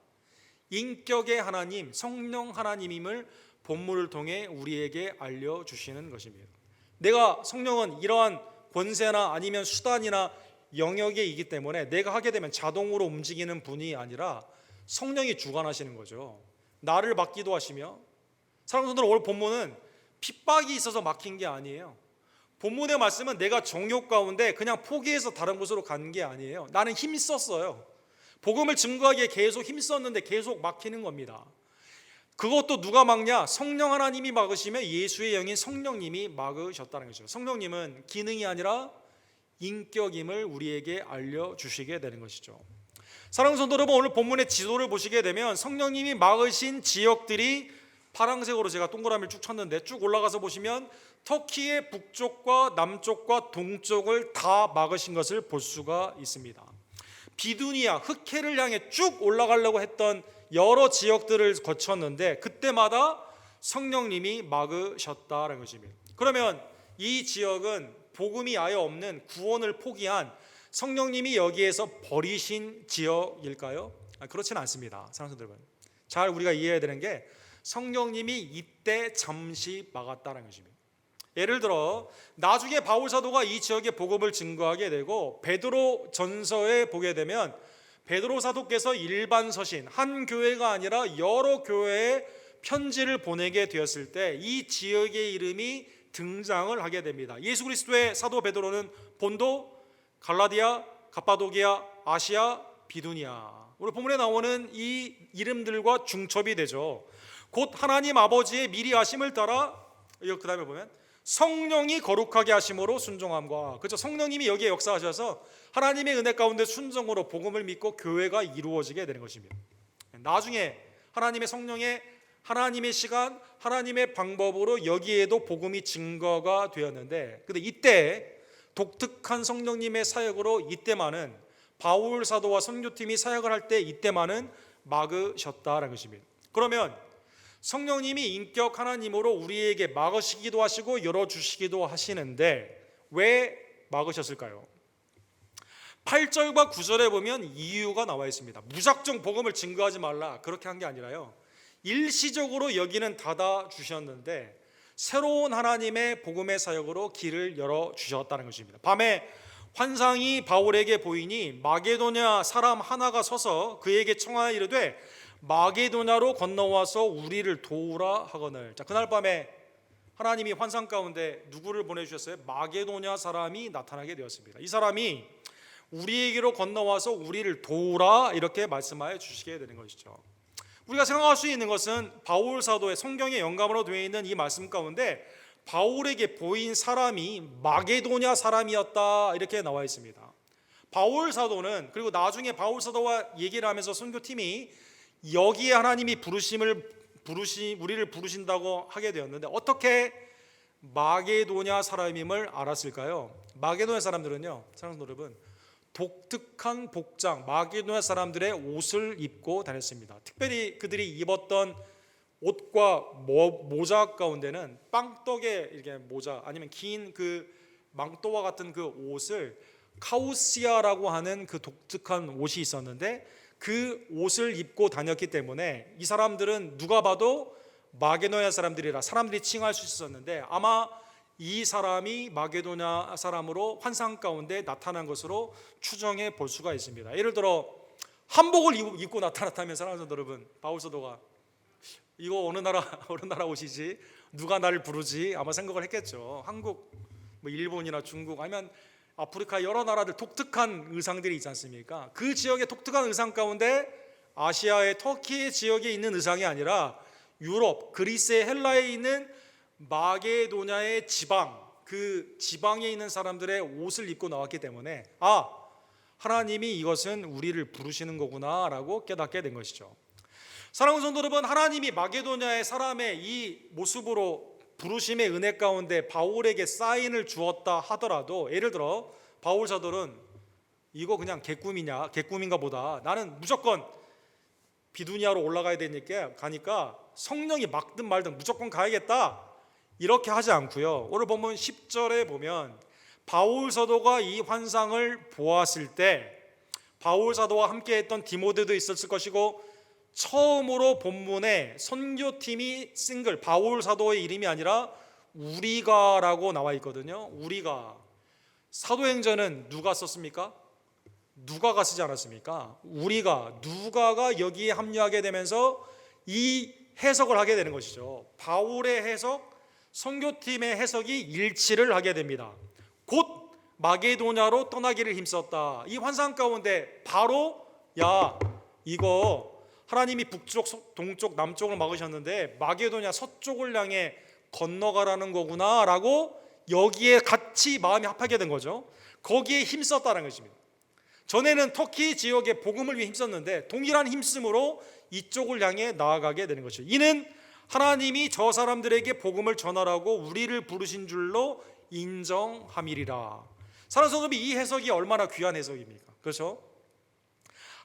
인격의 하나님, 성령 하나님임을 본문을 통해 우리에게 알려주시는 것입니다. 내가 성령은 이러한 권세나 아니면 수단이나 영역에 있기 때문에 내가 하게 되면 자동으로 움직이는 분이 아니라 성령이 주관하시는 거죠. 나를 맡기도 하시며, 사랑하는 성도들, 오늘 본문은 핍박이 있어서 막힌 게 아니에요. 본문의 말씀은 내가 정욕 가운데 그냥 포기해서 다른 곳으로 간 게 아니에요. 나는 힘썼어요. 복음을 증거하기에 계속 힘썼는데 계속 막히는 겁니다. 그것도 누가 막냐? 성령 하나님이 막으시며 예수의 영인 성령님이 막으셨다는 것이죠. 성령님은 기능이 아니라 인격임을 우리에게 알려주시게 되는 것이죠. 사랑하는 성도 여러분, 오늘 본문의 지도를 보시게 되면 성령님이 막으신 지역들이 파란색으로 제가 동그라미를 쭉 쳤는데 쭉 올라가서 보시면 터키의 북쪽과 남쪽과 동쪽을 다 막으신 것을 볼 수가 있습니다. 비두니아, 흑해를 향해 쭉 올라가려고 했던 여러 지역들을 거쳤는데 그때마다 성령님이 막으셨다는 것입니다. 그러면 이 지역은 복음이 아예 없는 구원을 포기한 성령님이 여기에서 버리신 지역일까요? 그렇지는 않습니다. 사랑하는 여러분, 잘 우리가 이해해야 되는 게 성령님이 이때 잠시 막았다는 것입니다. 예를 들어 나중에 바울 사도가 이 지역에 복음을 증거하게 되고 베드로 전서에 보게 되면 베드로 사도께서 일반 서신, 한 교회가 아니라 여러 교회에 편지를 보내게 되었을 때 이 지역의 이름이 등장을 하게 됩니다. 예수 그리스도의 사도 베드로는 본도, 갈라디아, 갑바도기아, 아시아, 비두니아, 오늘 본문에 나오는 이 이름들과 중첩이 되죠. 곧 하나님 아버지의 미리 하심을 따라, 그 다음에 보면 성령이 거룩하게 하심으로 순종함과, 그렇죠, 성령님이 여기에 역사하셔서 하나님의 은혜 가운데 순종으로 복음을 믿고 교회가 이루어지게 되는 것입니다. 나중에 하나님의 성령의 하나님의 시간, 하나님의 방법으로 여기에도 복음이 증거가 되었는데, 근데 이때 독특한 성령님의 사역으로 이때만은 바울 사도와 선교팀이 사역을 할 때 이때만은 막으셨다라는 것입니다. 그러면 성령님이 인격 하나님으로 우리에게 막으시기도 하시고 열어주시기도 하시는데 왜 막으셨을까요? 8절과 9절에 보면 이유가 나와 있습니다. 무작정 복음을 증거하지 말라, 그렇게 한 게 아니라요, 일시적으로 여기는 닫아주셨는데 새로운 하나님의 복음의 사역으로 길을 열어주셨다는 것입니다. 밤에 환상이 바울에게 보이니 마게도냐 사람 하나가 서서 그에게 청하여 이르되 마게도냐로 건너와서 우리를 도우라 하거늘. 자, 그날 밤에 하나님이 환상 가운데 누구를 보내주셨어요? 마게도냐 사람이 나타나게 되었습니다. 이 사람이 우리에게로 건너와서 우리를 도우라, 이렇게 말씀하여 주시게 되는 것이죠. 우리가 생각할 수 있는 것은 바울 사도의 성경의 영감으로 되어 있는 이 말씀 가운데 바울에게 보인 사람이 마게도냐 사람이었다, 이렇게 나와 있습니다. 바울 사도는, 그리고 나중에 바울 사도와 얘기를 하면서 선교팀이 여기에 하나님이 우리를 부르신다고 하게 되었는데 어떻게 마게도냐 사람임을 알았을까요? 마게도냐 사람들은요, 사랑하는 여러분, 독특한 복장, 마게도냐 사람들의 옷을 입고 다녔습니다. 특별히 그들이 입었던 옷과 모자 가운데는 빵떡의 이렇게 모자, 아니면 긴 그 망토와 같은 그 옷을 카우시아라고 하는 그 독특한 옷이 있었는데 그 옷을 입고 다녔기 때문에 이 사람들은 누가 봐도 마게도냐 사람들이라 사람들이 칭할 수 있었는데 아마 이 사람이 마게도냐 사람으로 환상 가운데 나타난 것으로 추정해 볼 수가 있습니다. 예를 들어 한복을 입고 나타났다면, 사랑하는 여러분, 바울 사도가 이거 어느 나라 옷이지, 누가 나를 부르지, 아마 생각을 했겠죠. 한국, 일본이나 중국, 아니면 아프리카 여러 나라들 독특한 의상들이 있지 않습니까? 그 지역의 독특한 의상 가운데 아시아의 터키 지역에 있는 의상이 아니라 유럽, 그리스의 헬라에 있는 마게도냐의 지방, 그 지방에 있는 사람들의 옷을 입고 나왔기 때문에 하나님이 이것은 우리를 부르시는 거구나 라고 깨닫게 된 것이죠. 사랑하는 성도 여러분, 하나님이 마게도냐의 사람의 이 모습으로 부르심의 은혜 가운데 바울에게 사인을 주었다 하더라도, 예를 들어 바울 사도는 이거 그냥 개꿈인가 보다, 나는 무조건 비두니아로 올라가야 되니까 가니까 성령이 막든 말든 무조건 가야겠다, 이렇게 하지 않고요. 오늘 보면 10절에 보면 바울 사도가 이 환상을 보았을 때 바울 사도와 함께 했던 디모데도 있었을 것이고, 처음으로 본문에 선교팀이 싱글 바울 사도의 이름이 아니라 우리가라고 나와 있거든요. 우리가, 사도행전은 누가 썼습니까? 누가가 쓰지 않았습니까? 누가가 여기에 합류하게 되면서 이 해석을 하게 되는 것이죠. 바울의 해석, 선교팀의 해석이 일치를 하게 됩니다. 곧 마게도냐로 떠나기를 힘썼다. 이 환상 가운데 바로 이거 하나님이 북쪽, 동쪽, 남쪽을 막으셨는데 마게도냐 서쪽을 향해 건너가라는 거구나 라고 여기에 같이 마음이 합하게 된 거죠. 거기에 힘썼다는 것입니다. 전에는 터키 지역의 복음을 위해 힘썼는데 동일한 힘씀으로 이쪽을 향해 나아가게 되는 것이죠. 이는 하나님이 저 사람들에게 복음을 전하라고 우리를 부르신 줄로 인정함이리라. 사랑하는 성도님, 이 해석이 얼마나 귀한 해석입니까? 그렇죠?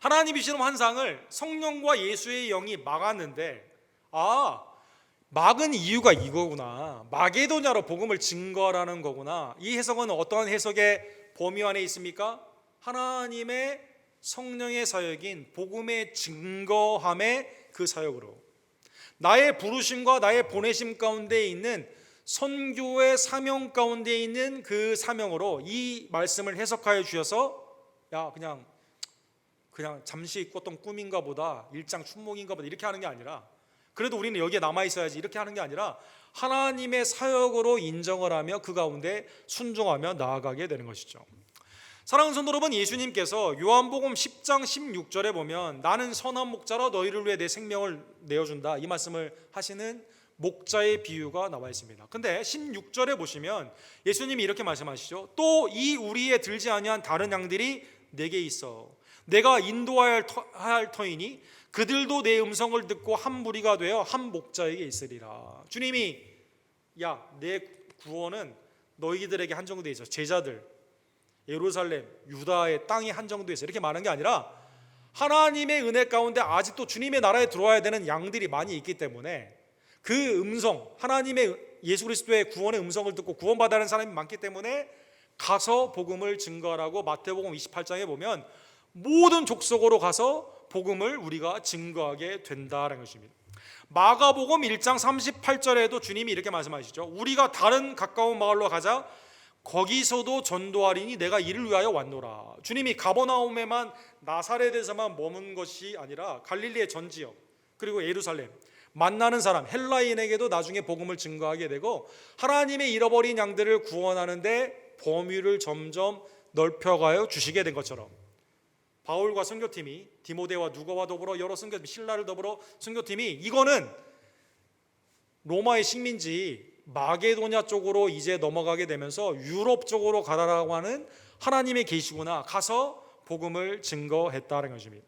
하나님이 주시는 환상을 성령과 예수의 영이 막았는데 막은 이유가 이거구나. 마게도냐로 복음을 증거하라는 거구나. 이 해석은 어떠한 해석의 범위 안에 있습니까? 하나님의 성령의 사역인 복음의 증거함의 그 사역으로, 나의 부르심과 나의 보내심 가운데 있는 선교의 사명 가운데 있는 그 사명으로 이 말씀을 해석하여 주셔서, 야 그냥 잠시 꿨던 꿈인가 보다, 일장 춘몽인가 보다 이렇게 하는 게 아니라, 그래도 우리는 여기에 남아 있어야지 이렇게 하는 게 아니라 하나님의 사역으로 인정을 하며 그 가운데 순종하며 나아가게 되는 것이죠. 사랑하는 성도 여러분, 예수님께서 요한복음 10장 16절에 보면 나는 선한 목자라 너희를 위해 내 생명을 내어준다, 이 말씀을 하시는 목자의 비유가 나와 있습니다. 근데 16절에 보시면 예수님이 이렇게 말씀하시죠. 또 이 우리에 들지 아니한 다른 양들이 내게 있어 내가 인도하여야 할 터이니 그들도 내 음성을 듣고 한 무리가 되어 한 목자에게 있으리라. 주님이 야 내 구원은 너희들에게 한정되어 있어, 제자들 예루살렘 유다의 땅이 한정되어 있어, 이렇게 말하는 게 아니라 하나님의 은혜 가운데 아직도 주님의 나라에 들어와야 되는 양들이 많이 있기 때문에 그 음성, 하나님의 예수 그리스도의 구원의 음성을 듣고 구원받아야 하는 사람이 많기 때문에 가서 복음을 증거하라고 마태복음 28장에 보면 모든 족속으로 가서 복음을 우리가 증거하게 된다는 것입니다. 마가복음 1장 38절에도 주님이 이렇게 말씀하시죠. 우리가 다른 가까운 마을로 가자 거기서도 전도하리니 내가 이를 위하여 왔노라. 주님이 가버나움에만 나사렛에서만 머문 것이 아니라 갈릴리의 전 지역 그리고 예루살렘 만나는 사람 헬라인에게도 나중에 복음을 증거하게 되고 하나님의 잃어버린 양들을 구원하는데 범위를 점점 넓혀가여 주시게 된 것처럼 바울과 선교팀이 디모데와 누가와 더불어 여러 선교팀 신라를 더불어 선교팀이 이거는 로마의 식민지 마게도냐 쪽으로 이제 넘어가게 되면서 유럽 쪽으로 가라라고 하는 하나님의 계시구나, 가서 복음을 증거했다는 것입니다.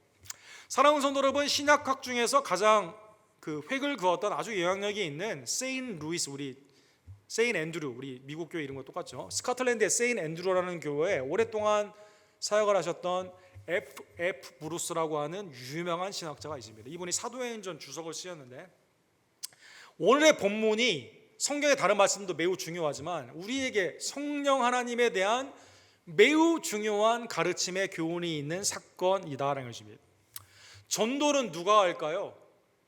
사랑하는 성도 여러분, 신약학 중에서 가장 그 획을 그었던 아주 영향력이 있는 세인 루이스, 우리 세인 앤드루, 우리 미국 교회 이름과 똑같죠. 스코틀랜드의 세인 앤드루라는 교회에 오랫동안 사역을 하셨던 F. 브루스라고 하는 유명한 신학자가 있습니다. 이분이 사도행전 주석을 쓰였는데, 오늘의 본문이 성경의 다른 말씀도 매우 중요하지만 우리에게 성령 하나님에 대한 매우 중요한 가르침의 교훈이 있는 사건이다라는 것입니다. 전도는 누가 할까요?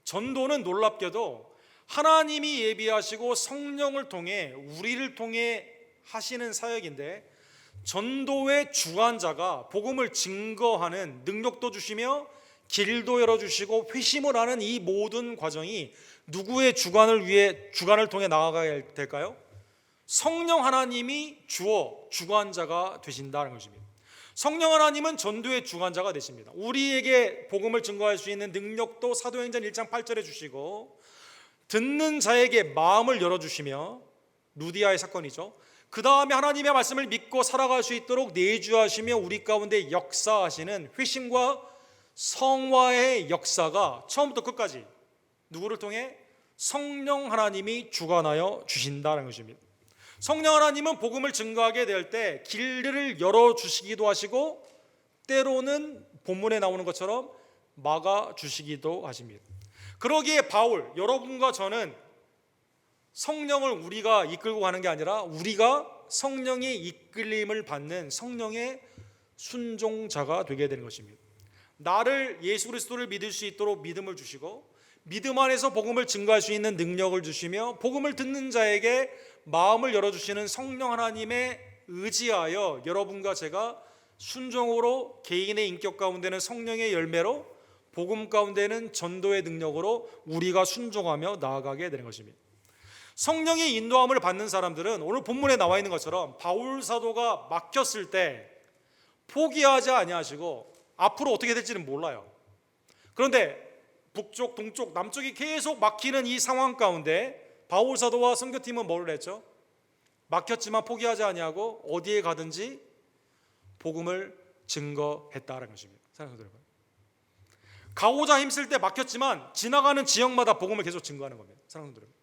전도는 놀랍게도 하나님이 예비하시고 성령을 통해 우리를 통해 하시는 사역인데, 전도의 주관자가 복음을 증거하는 능력도 주시며 길도 열어주시고 회심을 하는 이 모든 과정이 누구의 주관을 통해 나아가야 될까요? 성령 하나님이 주관자가 되신다는 것입니다. 성령 하나님은 전도의 주관자가 되십니다. 우리에게 복음을 증거할 수 있는 능력도 사도행전 1장 8절에 주시고 듣는 자에게 마음을 열어주시며, 루디아의 사건이죠. 그 다음에 하나님의 말씀을 믿고 살아갈 수 있도록 내주하시며 우리 가운데 역사하시는 회심과 성화의 역사가 처음부터 끝까지 누구를 통해? 성령 하나님이 주관하여 주신다는 것입니다. 성령 하나님은 복음을 증거하게 될 때 길들을 열어주시기도 하시고 때로는 본문에 나오는 것처럼 막아주시기도 하십니다. 그러기에 바울, 여러분과 저는 성령을 우리가 이끌고 가는 게 아니라 우리가 성령의 이끌림을 받는 성령의 순종자가 되게 되는 것입니다. 나를 예수 그리스도를 믿을 수 있도록 믿음을 주시고 믿음 안에서 복음을 증거할 수 있는 능력을 주시며 복음을 듣는 자에게 마음을 열어주시는 성령 하나님에 의지하여 여러분과 제가 순종으로 개인의 인격 가운데는 성령의 열매로, 복음 가운데는 전도의 능력으로 우리가 순종하며 나아가게 되는 것입니다. 성령의 인도함을 받는 사람들은 오늘 본문에 나와 있는 것처럼 바울 사도가 막혔을 때 포기하지 아니하시고 앞으로 어떻게 될지는 몰라요. 그런데 북쪽, 동쪽, 남쪽이 계속 막히는 이 상황 가운데 바울 사도와 선교팀은 뭘 했죠? 막혔지만 포기하지 아니하고 어디에 가든지 복음을 증거했다는 것입니다. 사랑하는 여러분, 가고자 힘쓸 때 막혔지만 지나가는 지역마다 복음을 계속 증거하는 겁니다. 사랑하는 여러분,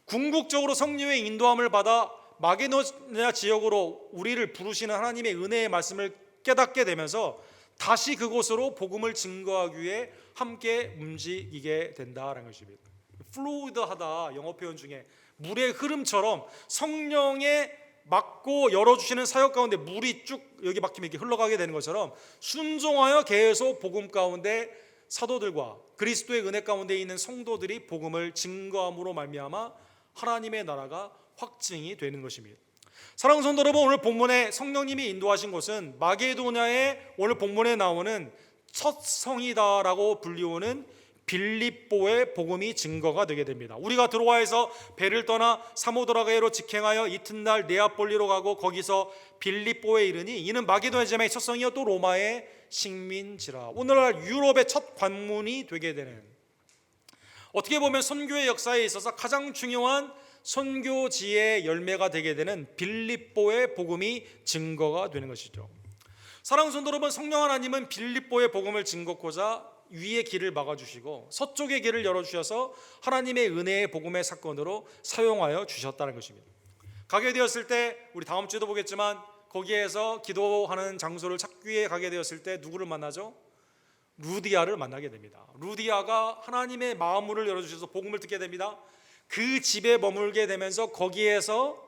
궁극적으로 성령의 인도함을 받아 마게도냐 지역으로 우리를 부르시는 하나님의 은혜의 말씀을 깨닫게 되면서 다시 그곳으로 복음을 증거하기 위해 함께 움직이게 된다는 것입니다. 플루이드하다, 영어 표현 중에 물의 흐름처럼 성령에 막고 열어주시는 사역 가운데 물이 쭉 여기 막히면 이렇게 흘러가게 되는 것처럼 순종하여 계속 복음 가운데 사도들과 그리스도의 은혜 가운데 있는 성도들이 복음을 증거함으로 말미암아 하나님의 나라가 확증이 되는 것입니다. 사랑하는 성도 여러분, 오늘 본문에 성령님이 인도하신 곳은 마게도냐의 오늘 본문에 나오는 첫 성이다라고 불리우는 빌립보의 복음이 증거가 되게 됩니다. 우리가 드로아에서 배를 떠나 사모드라가로 직행하여 이튿날 네아폴리로 가고 거기서 빌립보에 이르니 이는 마게도냐 지방의 첫 성이요 또 로마의 식민지라. 오늘날 유럽의 첫 관문이 되게 되는, 어떻게 보면 선교의 역사에 있어서 가장 중요한 선교지의 열매가 되게 되는 빌립보의 복음이 증거가 되는 것이죠. 사랑하는 성도 여러분, 성령 하나님은 빌립보의 복음을 증거코자 위의 길을 막아주시고 서쪽의 길을 열어주셔서 하나님의 은혜의 복음의 사건으로 사용하여 주셨다는 것입니다. 가게 되었을 때, 우리 다음 주에도 보겠지만 거기에서 기도하는 장소를 찾기 위해 가게 되었을 때 누구를 만나죠? 루디아를 만나게 됩니다. 루디아가 하나님의 마음문을 열어주셔서 복음을 듣게 됩니다. 그 집에 머물게 되면서 거기에서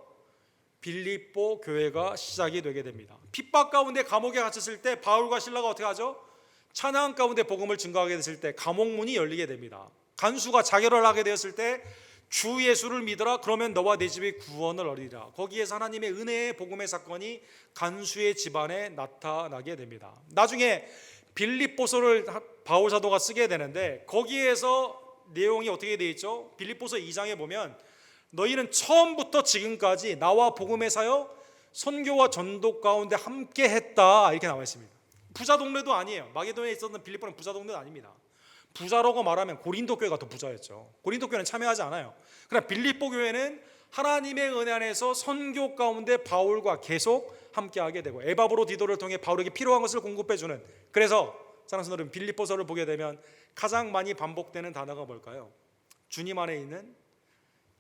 빌립보 교회가 시작이 되게 됩니다. 핍박 가운데 감옥에 갇혔을 때 바울과 실라가 어떻게 하죠? 찬양 가운데 복음을 증거하게 됐을 때 감옥문이 열리게 됩니다. 간수가 자결을 하게 되었을 때 주 예수를 믿어라, 그러면 너와 내 집이 구원을 얻으리라. 거기에서 하나님의 은혜의 복음의 사건이 간수의 집안에 나타나게 됩니다. 나중에 빌립보서를 바울 사도가 쓰게 되는데 거기에서 내용이 어떻게 되어 있죠? 빌립보서 2장에 보면 너희는 처음부터 지금까지 나와 복음의 사역, 선교와 전도 가운데 함께 했다, 이렇게 나와 있습니다. 부자 동네도 아니에요. 마게도냐에 있었던 빌립보는 부자 동네도 아닙니다. 부자라고 말하면 고린도 교회가 더 부자였죠. 고린도 교회는 참여하지 않아요. 그러나 빌립보 교회는 하나님의 은혜 안에서 선교 가운데 바울과 계속 함께하게 되고 에바브로 디도를 통해 바울에게 필요한 것을 공급해주는, 그래서 사랑하는 여러분, 빌립보서를 보게 되면 가장 많이 반복되는 단어가 뭘까요? 주님 안에 있는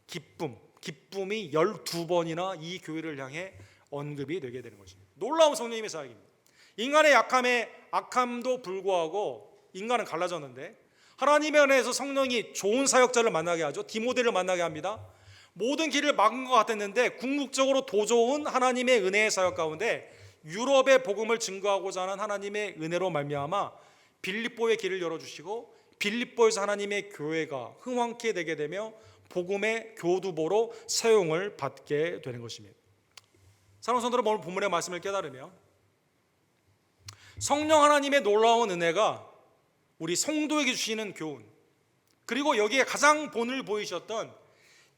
기쁨이 12번이나 이 교회를 향해 언급이 되게 되는 것입니다. 놀라운 성령님의 사역입니다. 인간의 악함도 불구하고 인간은 갈라졌는데 하나님의 은혜에서 성령이 좋은 사역자를 만나게 하죠. 디모데를 만나게 합니다. 모든 길을 막은 것 같았는데 궁극적으로 도 좋은 하나님의 은혜의 사역 가운데 유럽의 복음을 증거하고자 하는 하나님의 은혜로 말미암아 빌립보의 길을 열어주시고 빌립보에서 하나님의 교회가 흥왕케 되게 되며 복음의 교두보로 사용을 받게 되는 것입니다. 사랑하는 성도들, 오늘 본문의 말씀을 깨달으며 성령 하나님의 놀라운 은혜가 우리 성도에게 주시는 교훈, 그리고 여기에 가장 본을 보이셨던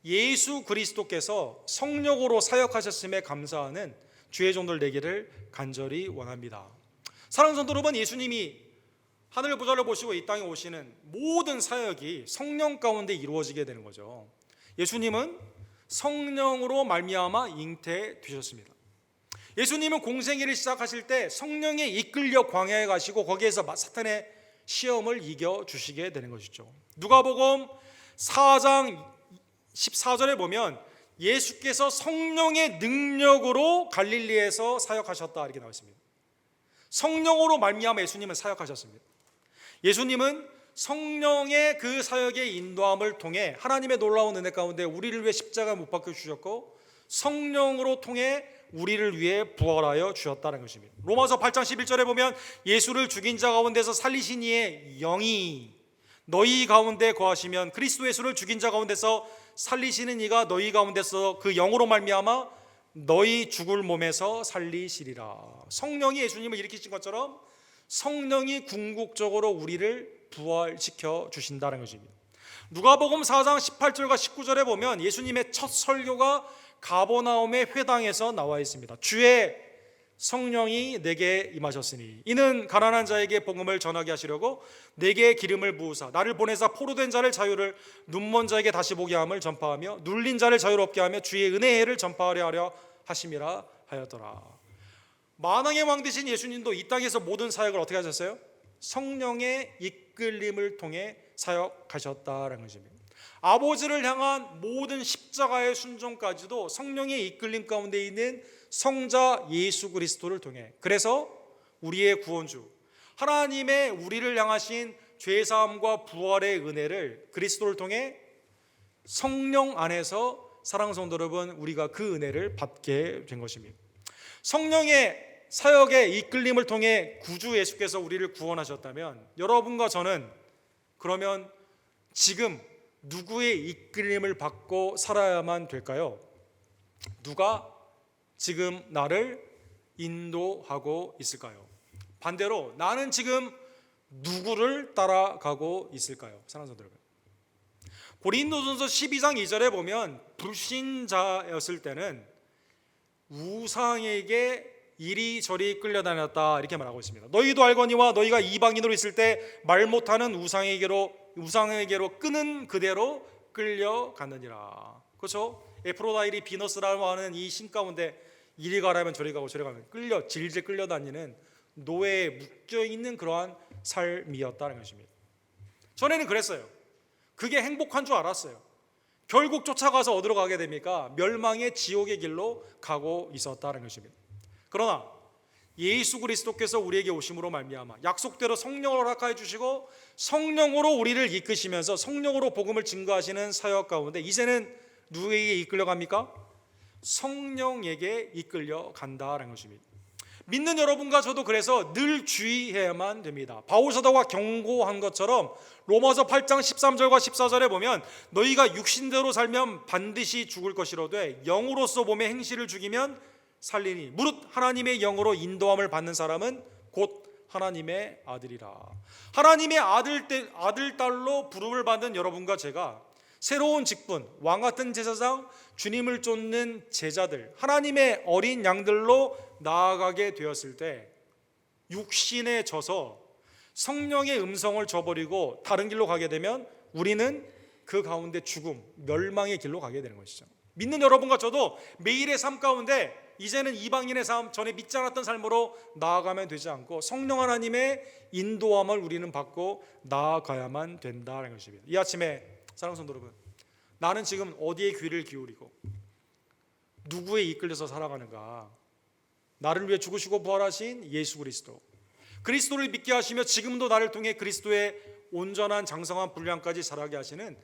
예수 그리스도께서 성령으로 사역하셨음에 감사하는 주의 종들 되기를 간절히 원합니다. 사랑하는 성도 여러분, 예수님이 하늘 보좌를 보시고 이 땅에 오시는 모든 사역이 성령 가운데 이루어지게 되는 거죠. 예수님은 성령으로 말미암아 잉태되셨습니다. 예수님은 공생애를 시작하실 때 성령에 이끌려 광야에 가시고 거기에서 사탄의 시험을 이겨주시게 되는 것이죠. 누가복음 4장 14절에 보면 예수께서 성령의 능력으로 갈릴리에서 사역하셨다, 이렇게 나와 있습니다. 성령으로 말미암아 예수님은 사역하셨습니다. 예수님은 성령의 그 사역의 인도함을 통해 하나님의 놀라운 은혜 가운데 우리를 위해 십자가 못 박혀 주셨고 성령으로 통해 우리를 위해 부활하여 주셨다는 것입니다. 로마서 8장 11절에 보면 예수를 죽인 자 가운데서 살리신 이의 영이 너희 가운데 거하시면 그리스도 예수를 죽인 자 가운데서 살리시는 이가 너희 가운데서 그 영으로 말미암아 너희 죽을 몸에서 살리시리라. 성령이 예수님을 일으키신 것처럼 성령이 궁극적으로 우리를 부활시켜 주신다는 것입니다. 누가복음 4장 18절과 19절에 보면 예수님의 첫 설교가 가버나움의 회당에서 나와 있습니다. 주의 성령이 내게 임하셨으니 이는 가난한 자에게 복음을 전하게 하시려고 내게 기름을 부으사 나를 보내사 포로된 자를 자유를, 눈먼 자에게 다시 보게 함을 전파하며 눌린 자를 자유롭게 하며 주의 은혜의 해를 전파하려 하려 하심이라 하였더라. 만왕의 왕 되신 예수님도 이 땅에서 모든 사역을 어떻게 하셨어요? 성령의 이끌림을 통해 사역하셨다는 것입니다. 아버지를 향한 모든 십자가의 순종까지도 성령의 이끌림 가운데 있는 성자 예수 그리스도를 통해, 그래서 우리의 구원주 하나님의 우리를 향하신 죄사함과 부활의 은혜를 그리스도를 통해 성령 안에서 사랑하는 성도 여러분, 우리가 그 은혜를 받게 된 것입니다. 성령의 사역의 이끌림을 통해 구주 예수께서 우리를 구원하셨다면 여러분과 저는 그러면 지금 누구의 이끌림을 받고 살아야만 될까요? 누가 지금 나를 인도하고 있을까요? 반대로 나는 지금 누구를 따라가고 있을까요? 사랑하는 성도 여러분, 고린도전서 12장 2절에 보면 불신자였을 때는 우상에게 이리저리 끌려다녔다 이렇게 말하고 있습니다. 너희도 알거니와 너희가 이방인으로 있을 때 말 못하는 우상에게로 끄는 그대로 끌려갔느니라. 그렇죠? 에프로다이리 비너스라고 하는 이 신 가운데 이리 가라면 저리 가고 저리 가면 질질 끌려다니는 노예에 묶여있는 그러한 삶이었다는 것입니다. 전에는 그랬어요. 그게 행복한 줄 알았어요. 결국 쫓아가서 어디로 가게 됩니까? 멸망의 지옥의 길로 가고 있었다는 것입니다. 그러나 예수 그리스도께서 우리에게 오심으로 말미암아 약속대로 성령을 허락하여 주시고 성령으로 우리를 이끄시면서 성령으로 복음을 증거하시는 사역 가운데 이제는 누구에게 이끌려 갑니까? 성령에게 이끌려 간다는 것입니다. 믿는 여러분과 저도 그래서 늘 주의해야만 됩니다. 바울 사도가 경고한 것처럼 로마서 8장 13절과 14절에 보면 너희가 육신대로 살면 반드시 죽을 것이로되 영으로서 몸의 행실을 죽이면 살리니 무릇 하나님의 영으로 인도함을 받는 사람은 곧 하나님의 아들이라. 하나님의 아들 딸로 부름을 받는 여러분과 제가 새로운 직분, 왕같은 제사장, 주님을 쫓는 제자들, 하나님의 어린 양들로 나아가게 되었을 때 육신에 져서 성령의 음성을 저버리고 다른 길로 가게 되면 우리는 그 가운데 죽음, 멸망의 길로 가게 되는 것이죠. 믿는 여러분과 저도 매일의 삶 가운데 이제는 이방인의 삶, 전에 믿지 않았던 삶으로 나아가면 되지 않고 성령 하나님의 인도함을 우리는 받고 나아가야만 된다는 것입니다. 이 아침에 사랑하는 성도 여러분, 나는 지금 어디에 귀를 기울이고 누구에 이끌려서 살아가는가? 나를 위해 죽으시고 부활하신 예수 그리스도를 믿게 하시며 지금도 나를 통해 그리스도의 온전한 장성한 분량까지 자라게 하시는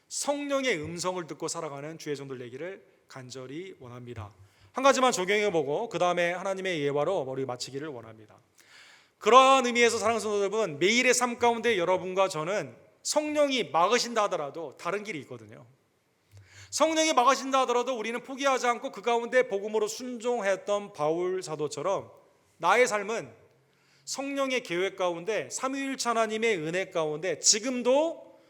성령의 음성을 듣고 살아가는 주의 종들 되기를 간절히 원합니다. 한 가지만 적용해보고 그 다음에 하나님의 예화로 머리 마치기를 원합니다. 그러한 의미에서 사랑하는 성도 여러분, 매일의 삶 가운데 여러분과 저는 성령이 막으신다 하더라도 다른 길이 있거든요. 성령이 막으신다 하더라도 우리는 포기하지 않고 그 가운데 복음으로 순종했던 바울 사도처럼 나의 삶은 성령의 계획 가운데 삼위일체 하나님의 은혜 가운데 지금도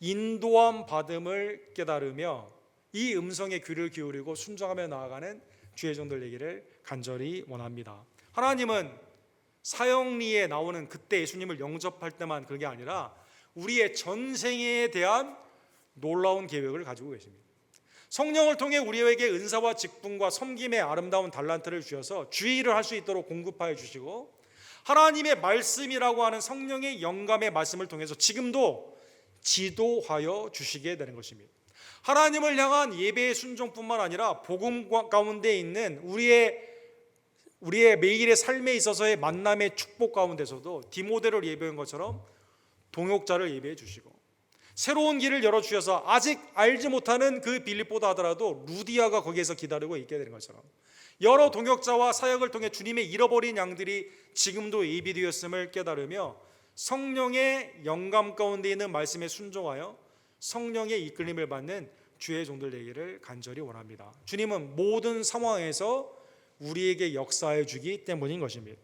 인도함 받음을 깨달으며 이 음성에 귀를 기울이고 순종하며 나아가는 주의 종들 되기를 간절히 원합니다. 하나님은 사형리에 나오는 그때 예수님을 영접할 때만 그게 아니라 우리의 전생에 대한 놀라운 계획을 가지고 계십니다. 성령을 통해 우리에게 은사와 직분과 섬김의 아름다운 달란트를 주셔서 주의를 할 수 있도록 공급하여 주시고 하나님의 말씀이라고 하는 성령의 영감의 말씀을 통해서 지금도 지도하여 주시게 되는 것입니다. 하나님을 향한 예배의 순종뿐만 아니라 복음 가운데 있는 우리의 매일의 삶에 있어서의 만남의 축복 가운데서도 디모데를 예배한 것처럼 동역자를 예배해 주시고 새로운 길을 열어주셔서 아직 알지 못하는 그 빌립보다 하더라도 루디아가 거기에서 기다리고 있게 되는 것처럼 여러 동역자와 사역을 통해 주님의 잃어버린 양들이 지금도 예비되었음을 깨달으며 성령의 영감 가운데 있는 말씀에 순종하여 성령의 이끌림을 받는 주의 종들 되기를 간절히 원합니다. 주님은 모든 상황에서 우리에게 역사해 주기 때문인 것입니다.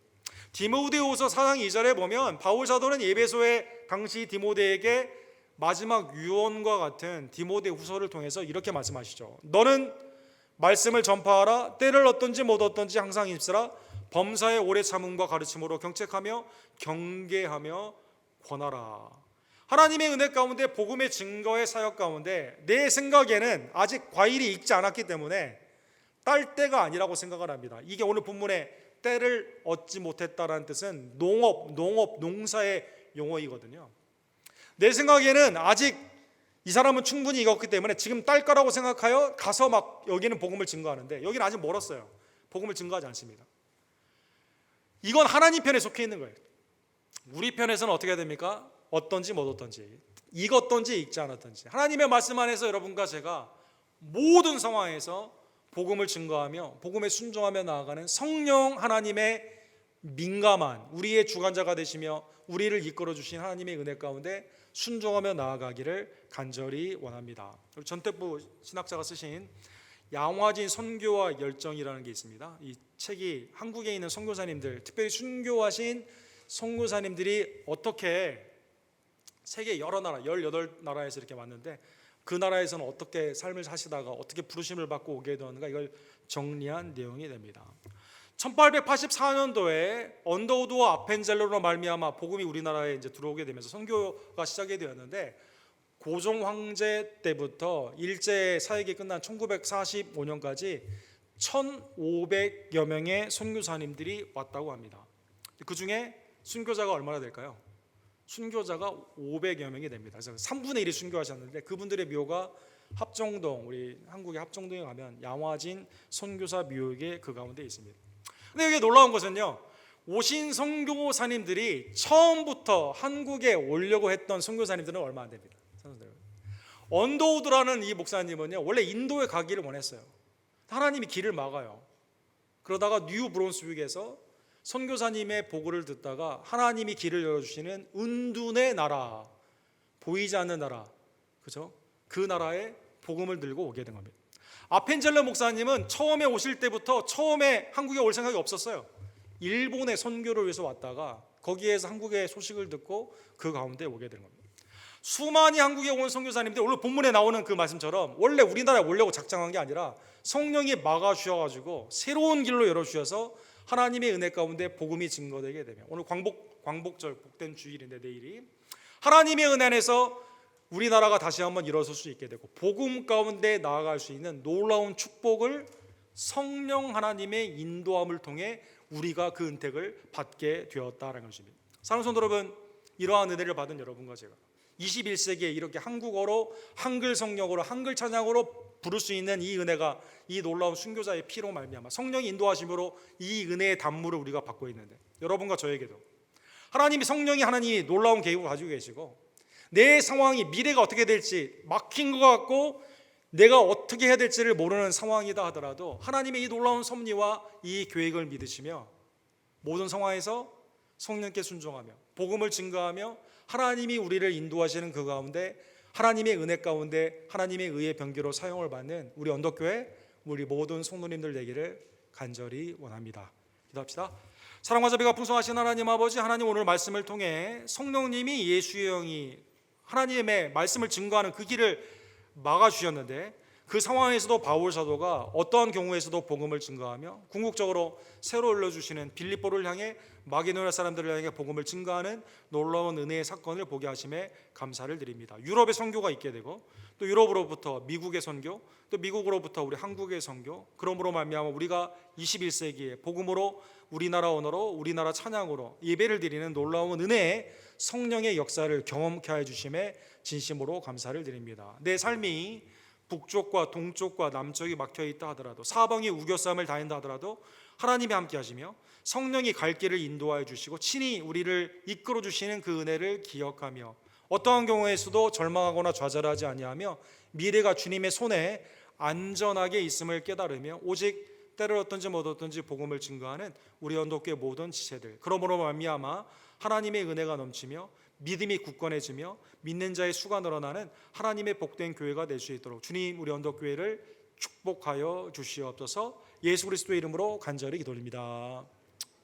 디모데후서 4장 2절에 보면 바울 사도는 에베소의 당시 디모데에게 마지막 유언과 같은 디모데후서를 통해서 이렇게 말씀하시죠. 너는 말씀을 전파하라. 때를 얻든지 못 얻든지 항상 힘쓰라. 범사의 오래 참음과 가르침으로 경책하며 경계하며 권하라. 하나님의 은혜 가운데 복음의 증거의 사역 가운데 내 생각에는 아직 과일이 익지 않았기 때문에 딸 때가 아니라고 생각을 합니다. 이게 오늘 본문에 때를 얻지 못했다라는 뜻은 농사의 용어이거든요. 내 생각에는 아직 이 사람은 충분히 익었기 때문에 지금 딸 거라고 생각하여 가서 막 여기는 복음을 증거하는데 여기는 아직 멀었어요. 복음을 증거하지 않습니다. 이건 하나님 편에 속해 있는 거예요. 우리 편에서는 어떻게 해야 됩니까? 어떤지 못 어떤지, 익었던지 익지 않았던지, 하나님의 말씀 안에서 여러분과 제가 모든 상황에서 복음을 증거하며 복음에 순종하며 나아가는 성령 하나님의 민감한 우리의 주관자가 되시며 우리를 이끌어 주신 하나님의 은혜 가운데 순종하며 나아가기를 간절히 원합니다. 우리 전태부 신학자가 쓰신 양화진 선교와 열정이라는 게 있습니다. 이 책이 한국에 있는 선교사님들, 특별히 순교하신 선교사님들이 어떻게 세계 여러 나라, 18나라에서 이렇게 왔는데 그 나라에서는 어떻게 삶을 사시다가 어떻게 부르심을 받고 오게 되었는가, 이걸 정리한 내용이 됩니다. 1884년도에 언더우드와 아펜젤러로 말미암아 복음이 우리나라에 이제 들어오게 되면서 선교가 시작이 되었는데, 고종 황제 때부터 일제 사역이 끝난 1945년까지 1,500여 명의 선교사님들이 왔다고 합니다. 그 중에 순교자가 얼마나 될까요? 순교자가 500여 명이 됩니다. 그래서 3분의 1이 순교하셨는데, 그분들의 묘가 합정동, 우리 한국의 합정동에 가면 양화진 선교사 묘역에 그 가운데 있습니다. 근데 여기 놀라운 것은요, 오신 선교사님들이 처음부터 한국에 오려고 했던 선교사님들은 얼마 안 됩니다. 언더우드라는 이 목사님은요, 원래 인도에 가기를 원했어요. 하나님이 길을 막아요. 그러다가 뉴 브론스윅에서 선교사님의 보고를 듣다가 하나님이 길을 열어주시는 은둔의 나라, 보이지 않는 나라, 그죠? 그 나라에 복음을 들고 오게 된 겁니다. 아펜젤러 목사님은 처음에 오실 때부터 처음에 한국에 올 생각이 없었어요. 일본의 선교를 위해서 왔다가 거기에서 한국의 소식을 듣고 그 가운데 오게 된 겁니다. 수많이 한국에 온 선교사님들, 오늘 본문에 나오는 그 말씀처럼 원래 우리나라에 오려고 작정한 게 아니라 성령이 막아주셔가지고 새로운 길로 열어주셔서 하나님의 은혜 가운데 복음이 증거되게 되면, 오늘 광복절 복된 주일인데 내일이 하나님의 은혜 안에서 우리나라가 다시 한번 일어설 수 있게 되고 복음 가운데 나아갈 수 있는 놀라운 축복을 성령 하나님의 인도함을 통해 우리가 그 은택을 받게 되었다는 것입니다. 사랑하는 성도 여러분, 이러한 은혜를 받은 여러분과 제가 21세기에 이렇게 한국어로, 한글 성령으로, 한글 찬양으로 부를 수 있는 이 은혜가 이 놀라운 순교자의 피로 말미암아 성령이 인도하심으로 이 은혜의 단물을 우리가 받고 있는데, 여러분과 저에게도 하나님이, 성령이 하나님이 놀라운 계획을 가지고 계시고 내 상황이, 미래가 어떻게 될지 막힌 것 같고 내가 어떻게 해야 될지를 모르는 상황이다 하더라도 하나님의 이 놀라운 섭리와 이 계획을 믿으시며 모든 상황에서 성령께 순종하며 복음을 증거하며 하나님이 우리를 인도하시는 그 가운데 하나님의 은혜 가운데 하나님의 의의 병기로 사용을 받는 우리 언덕교회, 우리 모든 성도님들 되기를 간절히 원합니다. 기도합시다. 사랑과 자비가 풍성하신 하나님 아버지, 하나님 오늘 말씀을 통해 성령님이 예수의 영이 하나님의 말씀을 증거하는 그 길을 막아주셨는데, 그 상황에서도 바울 사도가 어떠한 경우에서도 복음을 증거하며 궁극적으로 새로 올려주시는 빌립보를 향해 마게도냐 사람들을 향해 복음을 증거하는 놀라운 은혜의 사건을 보게 하심에 감사를 드립니다. 유럽의 선교가 있게 되고 또 유럽으로부터 미국의 선교, 또 미국으로부터 우리 한국의 선교, 그러므로 말미암아 우리가 21세기에 복음으로, 우리나라 언어로, 우리나라 찬양으로 예배를 드리는 놀라운 은혜의 성령의 역사를 경험케 해주심에 진심으로 감사를 드립니다. 내 삶이 북쪽과 동쪽과 남쪽이 막혀있다 하더라도, 사방이 우겨싸움을 다닌다 하더라도 하나님이 함께 하시며 성령이 갈 길을 인도하여 주시고 친히 우리를 이끌어 주시는 그 은혜를 기억하며 어떠한 경우에서도 절망하거나 좌절하지 아니하며 미래가 주님의 손에 안전하게 있음을 깨달으며 오직 때를 어떤지 못 어떤지 복음을 증거하는 우리 언덕교회 모든 지체들, 그러므로 말미암아 하나님의 은혜가 넘치며 믿음이 굳건해지며 믿는 자의 수가 늘어나는 하나님의 복된 교회가 될 수 있도록 주님, 우리 언덕교회를 축복하여 주시옵소서. 예수 그리스도의 이름으로 간절히 기도드립니다.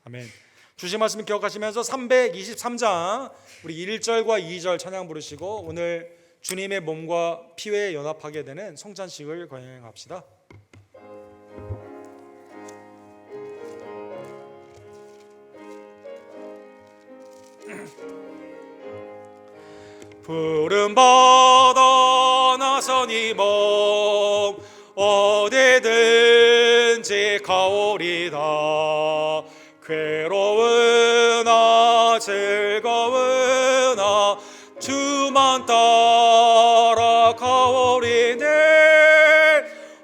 아멘. 주신 말씀 기억하시면서 323장 우리 1절과 2절 찬양 부르시고 오늘 주님의 몸과 피에 연합하게 되는 성찬식을 거행합시다. 푸른 바다 나서니 몸 어디든지 가오리다. 괴로우나 즐거우나 주만 따라 가오리네.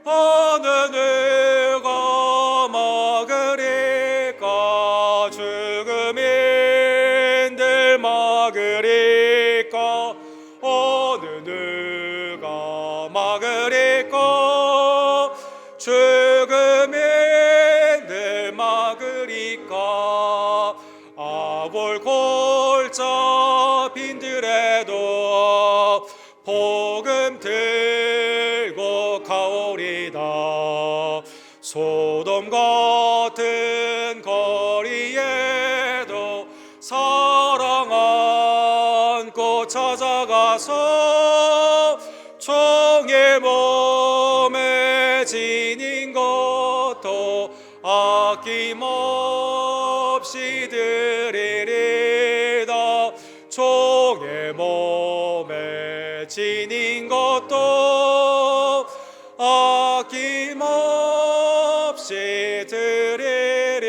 어느 누가 막으리까. 죽음인들 막으리. 막으리까 어느 누가 막으리까 죽음이 늘 막으리까 아골 골짜 빈들에도 복음 들고 가오리다 소돔 같은 거리에도 사랑 안고 찾아가서 종의 몸에 지닌 것도 아낌없이 드리리다 종의 몸에 지닌 것도 아낌없이 드리리다.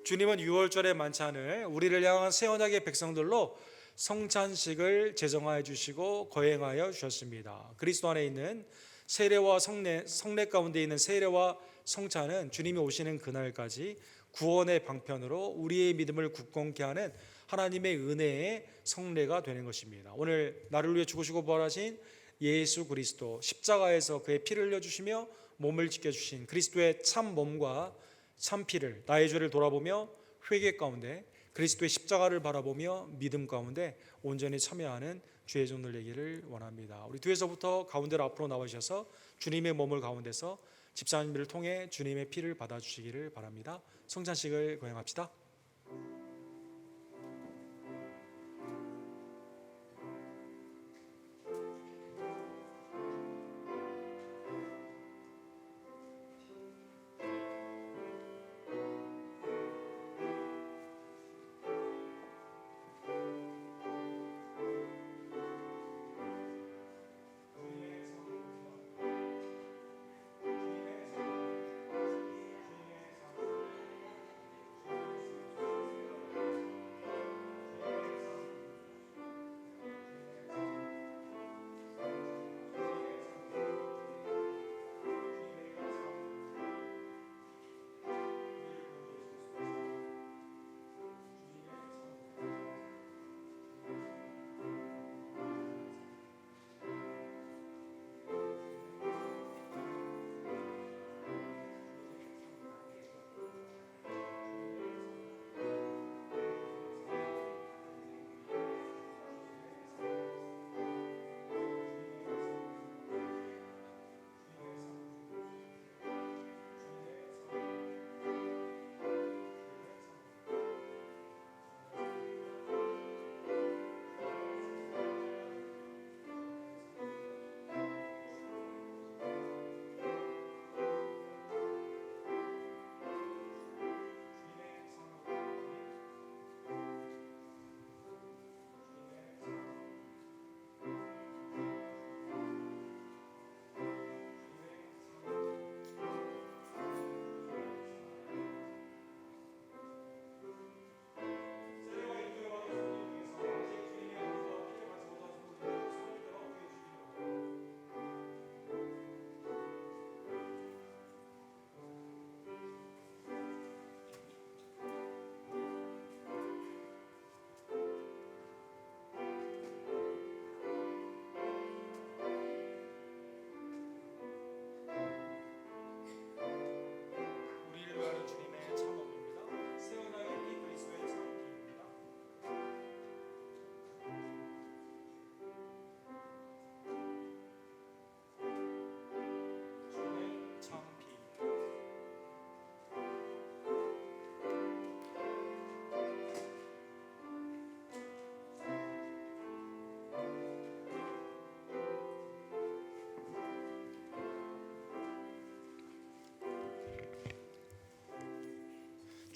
주님은 6월절의 만찬을 우리를 향한 새 언약의 백성들로 성찬식을 제정하여 주시고 거행하여 주셨습니다. 그리스도 안에 있는 세례와 성례 가운데 있는 세례와 성찬은 주님이 오시는 그날까지 구원의 방편으로 우리의 믿음을 굳건케 하는 하나님의 은혜의 성례가 되는 것입니다. 오늘 나를 위해 죽으시고 부활하신 예수 그리스도, 십자가에서 그의 피를 흘려주시며 몸을 지켜주신 그리스도의 참 몸과 참 피를, 나의 죄를 돌아보며 회개 가운데 그리스도의 십자가를 바라보며 믿음 가운데 온전히 참여하는 주의 종들 되기를 원합니다. 우리 뒤에서부터 가운데로 앞으로 나와주셔서 주님의 몸을 가운데서 집사님들을 통해 주님의 피를 받아주시기를 바랍니다. 성찬식을 거행합시다.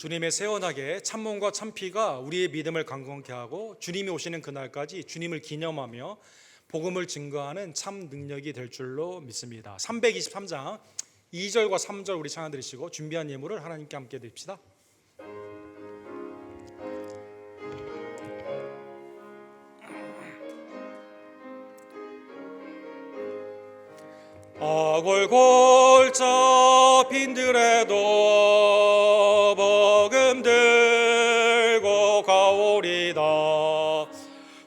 주님의 새 언약의 참몸과 참피가 우리의 믿음을 강건케 하고 주님이 오시는 그날까지 주님을 기념하며 복음을 증거하는 참 능력이 될 줄로 믿습니다. 323장 2절과 3절 우리 찬양 드리시고 준비한 예물을 하나님께 함께 드립시다. 아골골자 빈들에도 복음 들고 가오리다.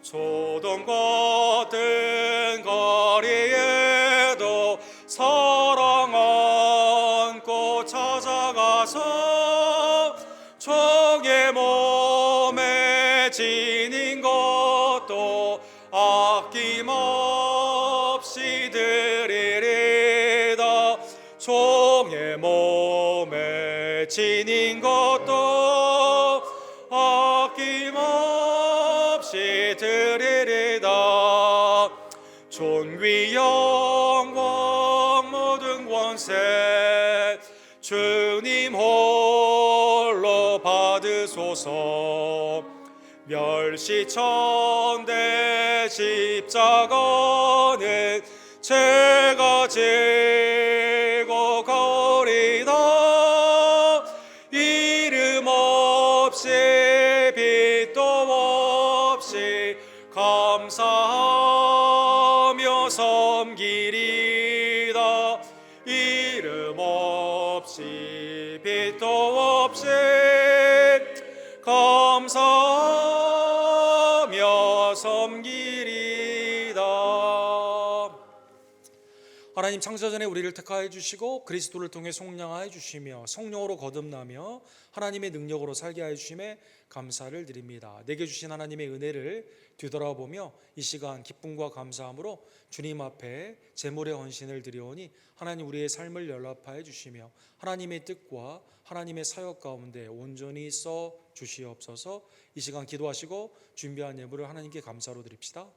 소돔 같은 거리에도 사랑 안고 찾아가서 종의 몸에 지닌 것도 아낌없이 드리리다. 종의 몸에 지닌 것도 아낌없이 드리리다. 존귀 영광 모든 권세 주님 홀로 받으소서. 멸시천대 십자가는 제가 지고 가오리다. 이름 없이 빛도 없이 감사하며 섬기리다. 이름 없이 빛도 없이 감사하며 섬기리다. 하나님, 창세 전에 우리를 택하여 주시고 그리스도를 통해 속량하여 주시며 성령으로 거듭나며 하나님의 능력으로 살게 하여 주심에 감사를 드립니다. 내게 주신 하나님의 은혜를 뒤돌아보며 이 시간 기쁨과 감사함으로 주님 앞에 제물의 헌신을 드리오니 하나님, 우리의 삶을 연합하여 주시며 하나님의 뜻과 하나님의 사역 가운데 온전히 써 주시옵소서. 이 시간 기도하시고 준비한 예물을 하나님께 감사로 드립시다.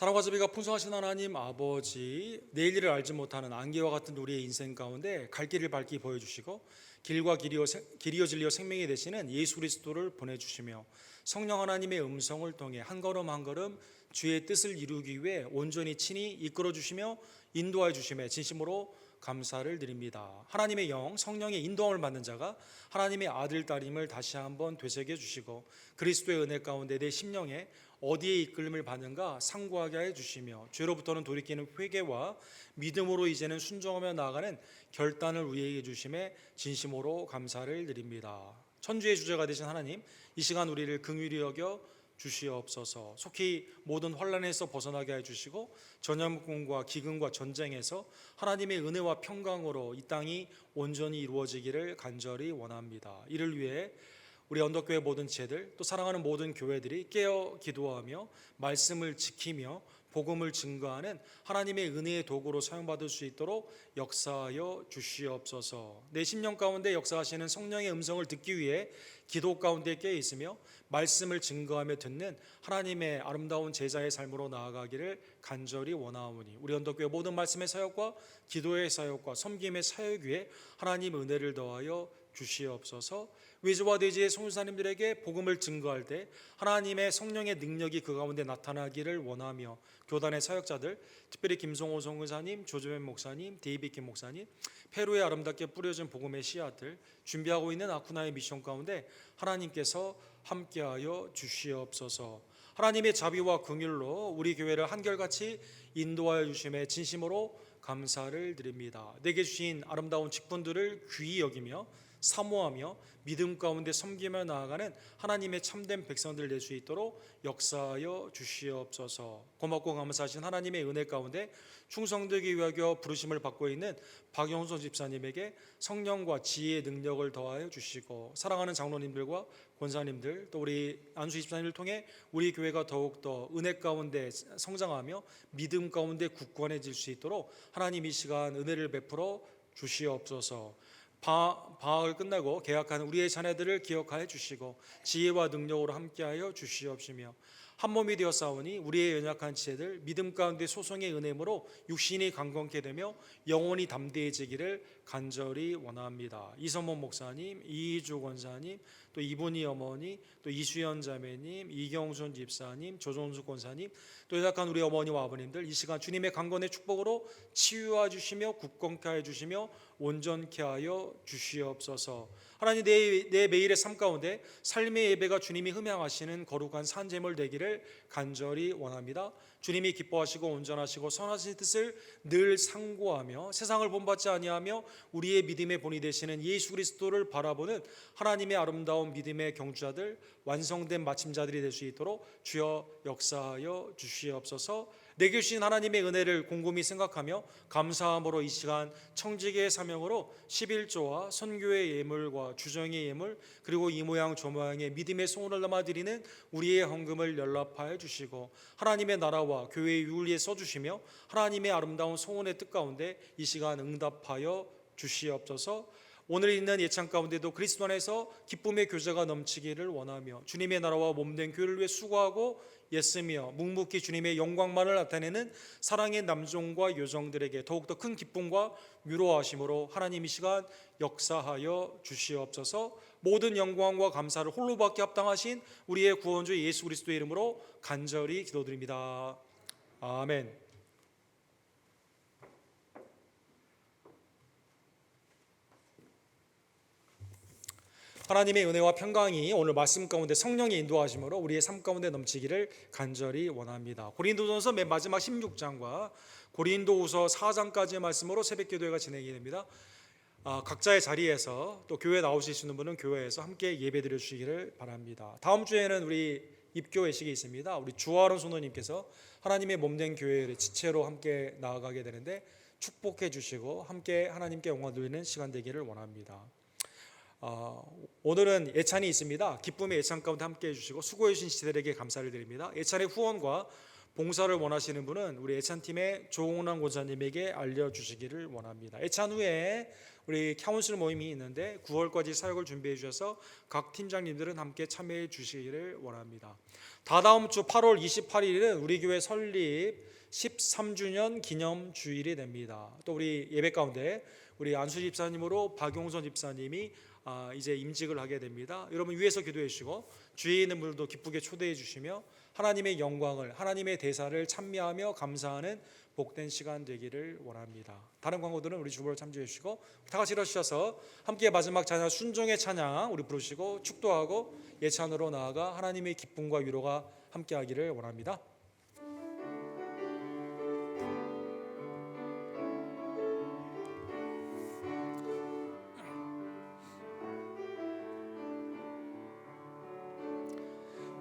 사랑과 자비가 풍성하신 하나님 아버지, 내일 일을 알지 못하는 안개와 같은 우리의 인생 가운데 갈 길을 밝히 보여주시고 길과 길이요 진리요 생명이 되시는 예수 그리스도를 보내주시며 성령 하나님의 음성을 통해 한 걸음 한 걸음 주의 뜻을 이루기 위해 온전히 친히 이끌어 주시며 인도하여 주심에 진심으로 감사를 드립니다. 하나님의 영 성령의 인도함을 받는 자가 하나님의 아들 딸임을 다시 한번 되새겨 주시고 그리스도의 은혜 가운데 내 심령에 어디에 이끌림을 받는가 상고하게 해 주시며 죄로부터는 돌이키는 회개와 믿음으로 이제는 순종하며 나아가는 결단을 우리에게 주심에 진심으로 감사를 드립니다. 천주의 주제가 되신 하나님, 이 시간 우리를 긍휼히 여겨 주시옵소서. 속히 모든 환난에서 벗어나게 해 주시고 전염병과 기근과 전쟁에서 하나님의 은혜와 평강으로 이 땅이 온전히 이루어지기를 간절히 원합니다. 이를 위해 우리 언덕교회 모든 지체들 또 사랑하는 모든 교회들이 깨어 기도하며 말씀을 지키며 복음을 증거하는 하나님의 은혜의 도구로 사용받을 수 있도록 역사하여 주시옵소서. 내 심령 가운데 역사하시는 성령의 음성을 듣기 위해 기도 가운데 깨어 있으며 말씀을 증거하며 듣는 하나님의 아름다운 제자의 삶으로 나아가기를 간절히 원하오니 우리 언덕교회 모든 말씀의 사역과 기도의 사역과 섬김의 사역 위에 하나님 은혜를 더하여 주시옵소서. 외주와 대지의 선교사님들에게 복음을 증거할 때 하나님의 성령의 능력이 그 가운데 나타나기를 원하며 교단의 사역자들, 특별히 김성호 선교사님, 조조현 목사님, 데이빗 김 목사님, 페루에 아름답게 뿌려진 복음의 씨앗들 준비하고 있는 아쿠나의 미션 가운데 하나님께서 함께하여 주시옵소서. 하나님의 자비와 긍휼로 우리 교회를 한결같이 인도하여 주심에 진심으로 감사를 드립니다. 내게 주신 아름다운 직분들을 귀히 여기며 사모하며 믿음 가운데 섬기며 나아가는 하나님의 참된 백성들 될 수 있도록 역사하여 주시옵소서. 고맙고 감사하신 하나님의 은혜 가운데 충성되기 위하여 부르심을 받고 있는 박영선 집사님에게 성령과 지혜의 능력을 더하여 주시고, 사랑하는 장로님들과 권사님들, 또 우리 안수 집사님을 통해 우리 교회가 더욱더 은혜 가운데 성장하며 믿음 가운데 굳건해질 수 있도록 하나님 이 시간 은혜를 베풀어 주시옵소서. 방학을 끝나고 개학하는 우리의 자녀들을 기억하여 주시고 지혜와 능력으로 함께하여 주시옵시며, 한 몸이 되어 싸우니 우리의 연약한 지혜들 믿음 가운데 소성의 은혜므로 육신이 강건케 되며 영혼이 담대해지기를 간절히 원합니다. 이선모 목사님, 이희주 권사님, 또 이분희 어머니, 또 이수연 자매님, 이경순 집사님, 조종수 권사님, 또 연약한 우리 어머니와 아버님들 이 시간 주님의 강건의 축복으로 치유해 주시며 굳건케 하여 주시며 온전케 하여 주시옵소서. 하나님, 내 매일의 삶 가운데 삶의 예배가 주님이 흠양하시는 거룩한 산제물 되기를 간절히 원합니다. 주님이 기뻐하시고 온전하시고 선하신 뜻을 늘 상고하며 세상을 본받지 아니하며 우리의 믿음의 본이 되시는 예수 그리스도를 바라보는 하나님의 아름다운 믿음의 경주자들, 완성된 마침자들이 될 수 있도록 주여 역사하여 주시옵소서. 내게 주신 하나님의 은혜를 곰곰이 생각하며 감사함으로 이 시간 청지기의 사명으로 11조와 선교의 예물과 주정의 예물, 그리고 이 모양 저 모양의 믿음의 소원을 담아드리는 우리의 헌금을 연락하여 주시고 하나님의 나라와 교회의 윤리에 써주시며 하나님의 아름다운 소원의 뜻 가운데 이 시간 응답하여 주시옵소서. 오늘 있는 예찬 가운데도 그리스도 안에서 기쁨의 교제가 넘치기를 원하며 주님의 나라와 몸된 교회를 위해 수고하고 애쓰며 묵묵히 주님의 영광만을 나타내는 사랑의 남종과 여종들에게 더욱더 큰 기쁨과 위로하심으로 하나님 이 시간 역사하여 주시옵소서. 모든 영광과 감사를 홀로 받기 합당하신 우리의 구원주 예수 그리스도의 이름으로 간절히 기도드립니다. 아멘. 하나님의 은혜와 평강이 오늘 말씀 가운데 성령의 인도하심으로 우리의 삶 가운데 넘치기를 간절히 원합니다. 고린도전서 맨 마지막 16장과 고린도후서 4장까지의 말씀으로 새벽기도회가 진행이 됩니다. 각자의 자리에서 또 교회 나오실 수 있는 분은 교회에서 함께 예배드려 주시기를 바랍니다. 다음 주에는 우리 입교 예식이 있습니다. 우리 주아론 소노님께서 하나님의 몸된 교회를 지체로 함께 나아가게 되는데 축복해 주시고 함께 하나님께 영광 돌리는 시간 되기를 원합니다. 오늘은 예찬이 있습니다. 기쁨의 예찬 가운데 함께해 주시고 수고해 주신 시대들에게 감사를 드립니다. 예찬의 후원과 봉사를 원하시는 분은 우리 예찬팀의 조홍남 권사님에게 알려주시기를 원합니다. 예찬 후에 우리 카운슬 모임이 있는데 9월까지 사역을 준비해 주셔서 각 팀장님들은 함께 참여해 주시기를 원합니다. 다다음 주 8월 28일은 우리 교회 설립 13주년 기념 주일이 됩니다. 또 우리 예배 가운데 우리 안수 집사님으로 박용선 집사님이 이제 임직을 하게 됩니다. 여러분 위에서 기도해 주시고 주위에 있는 분들도 기쁘게 초대해 주시며 하나님의 영광을, 하나님의 대사를 찬미하며 감사하는 복된 시간 되기를 원합니다. 다른 광고들은 우리 주보를 참조해 주시고 다 같이 일어서셔서 함께 마지막 찬양 순종의 찬양 우리 부르시고 축도하고 예찬으로 나아가 하나님의 기쁨과 위로가 함께하기를 원합니다.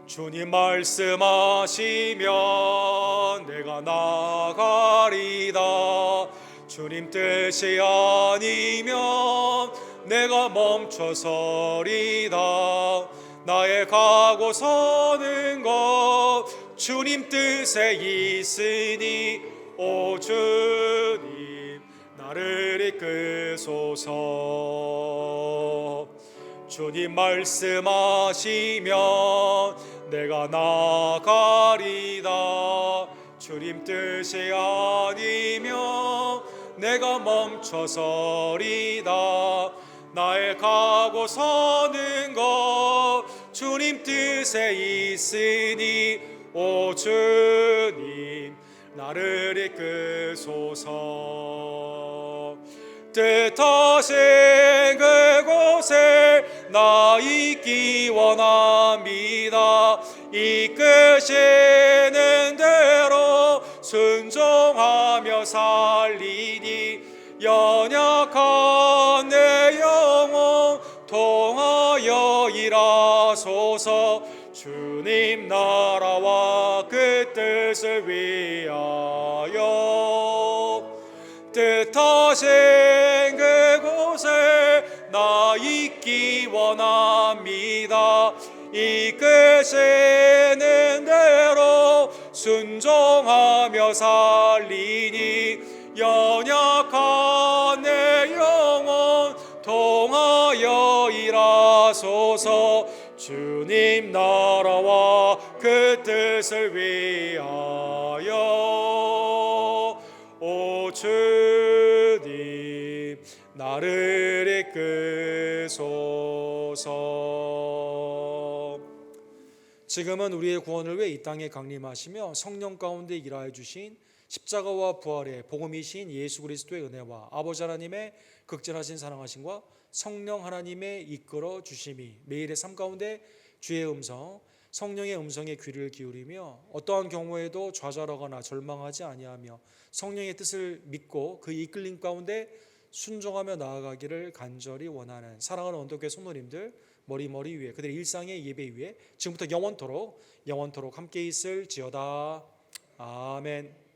주님 말씀하시면 내가 나가리다. 주님 뜻이 아니면 내가 멈춰서리다. 나의 가고 서는 것 주님 뜻에 있으니 오 주님 나를 이끄소서. 주님 말씀하시면 내가 나가리다. 주님 뜻이 아니면 내가 멈춰서리다. 나의 가고 서는 것 주님 뜻에 있으니 오 주님 나를 이끄소서. 뜻하신 그곳에 나 있기 원합니다. 이끄시는 대로 순종하며 살리니 연약한 내 영혼 통하여 일하소서. 주님 나라와 그 뜻을 위하여 뜻하신 그곳에 나 있기 원합니다. 이끄시는 대로 순종하며 살리니 연약한 내 영혼 통하여 일하소서. 주님 나라와 그 뜻을 위하여 오 주님 나를 이끄소서. 지금은 우리의 구원을 위해 이 땅에 강림하시며 성령 가운데 일하여 주신 십자가와 부활의 복음이신 예수 그리스도의 은혜와 아버지 하나님의 극진하신 사랑하심과 성령 하나님의 이끌어 주심이 매일의 삶 가운데 주의 음성, 성령의 음성에 귀를 기울이며 어떠한 경우에도 좌절하거나 절망하지 아니하며 성령의 뜻을 믿고 그 이끌림 가운데 순종하며 나아가기를 간절히 원하는 사랑하는 언덕교회 성도님들 머리 위에 그들의 일상의 예배 위에 지금부터 영원토록 함께 있을지어다. 아멘.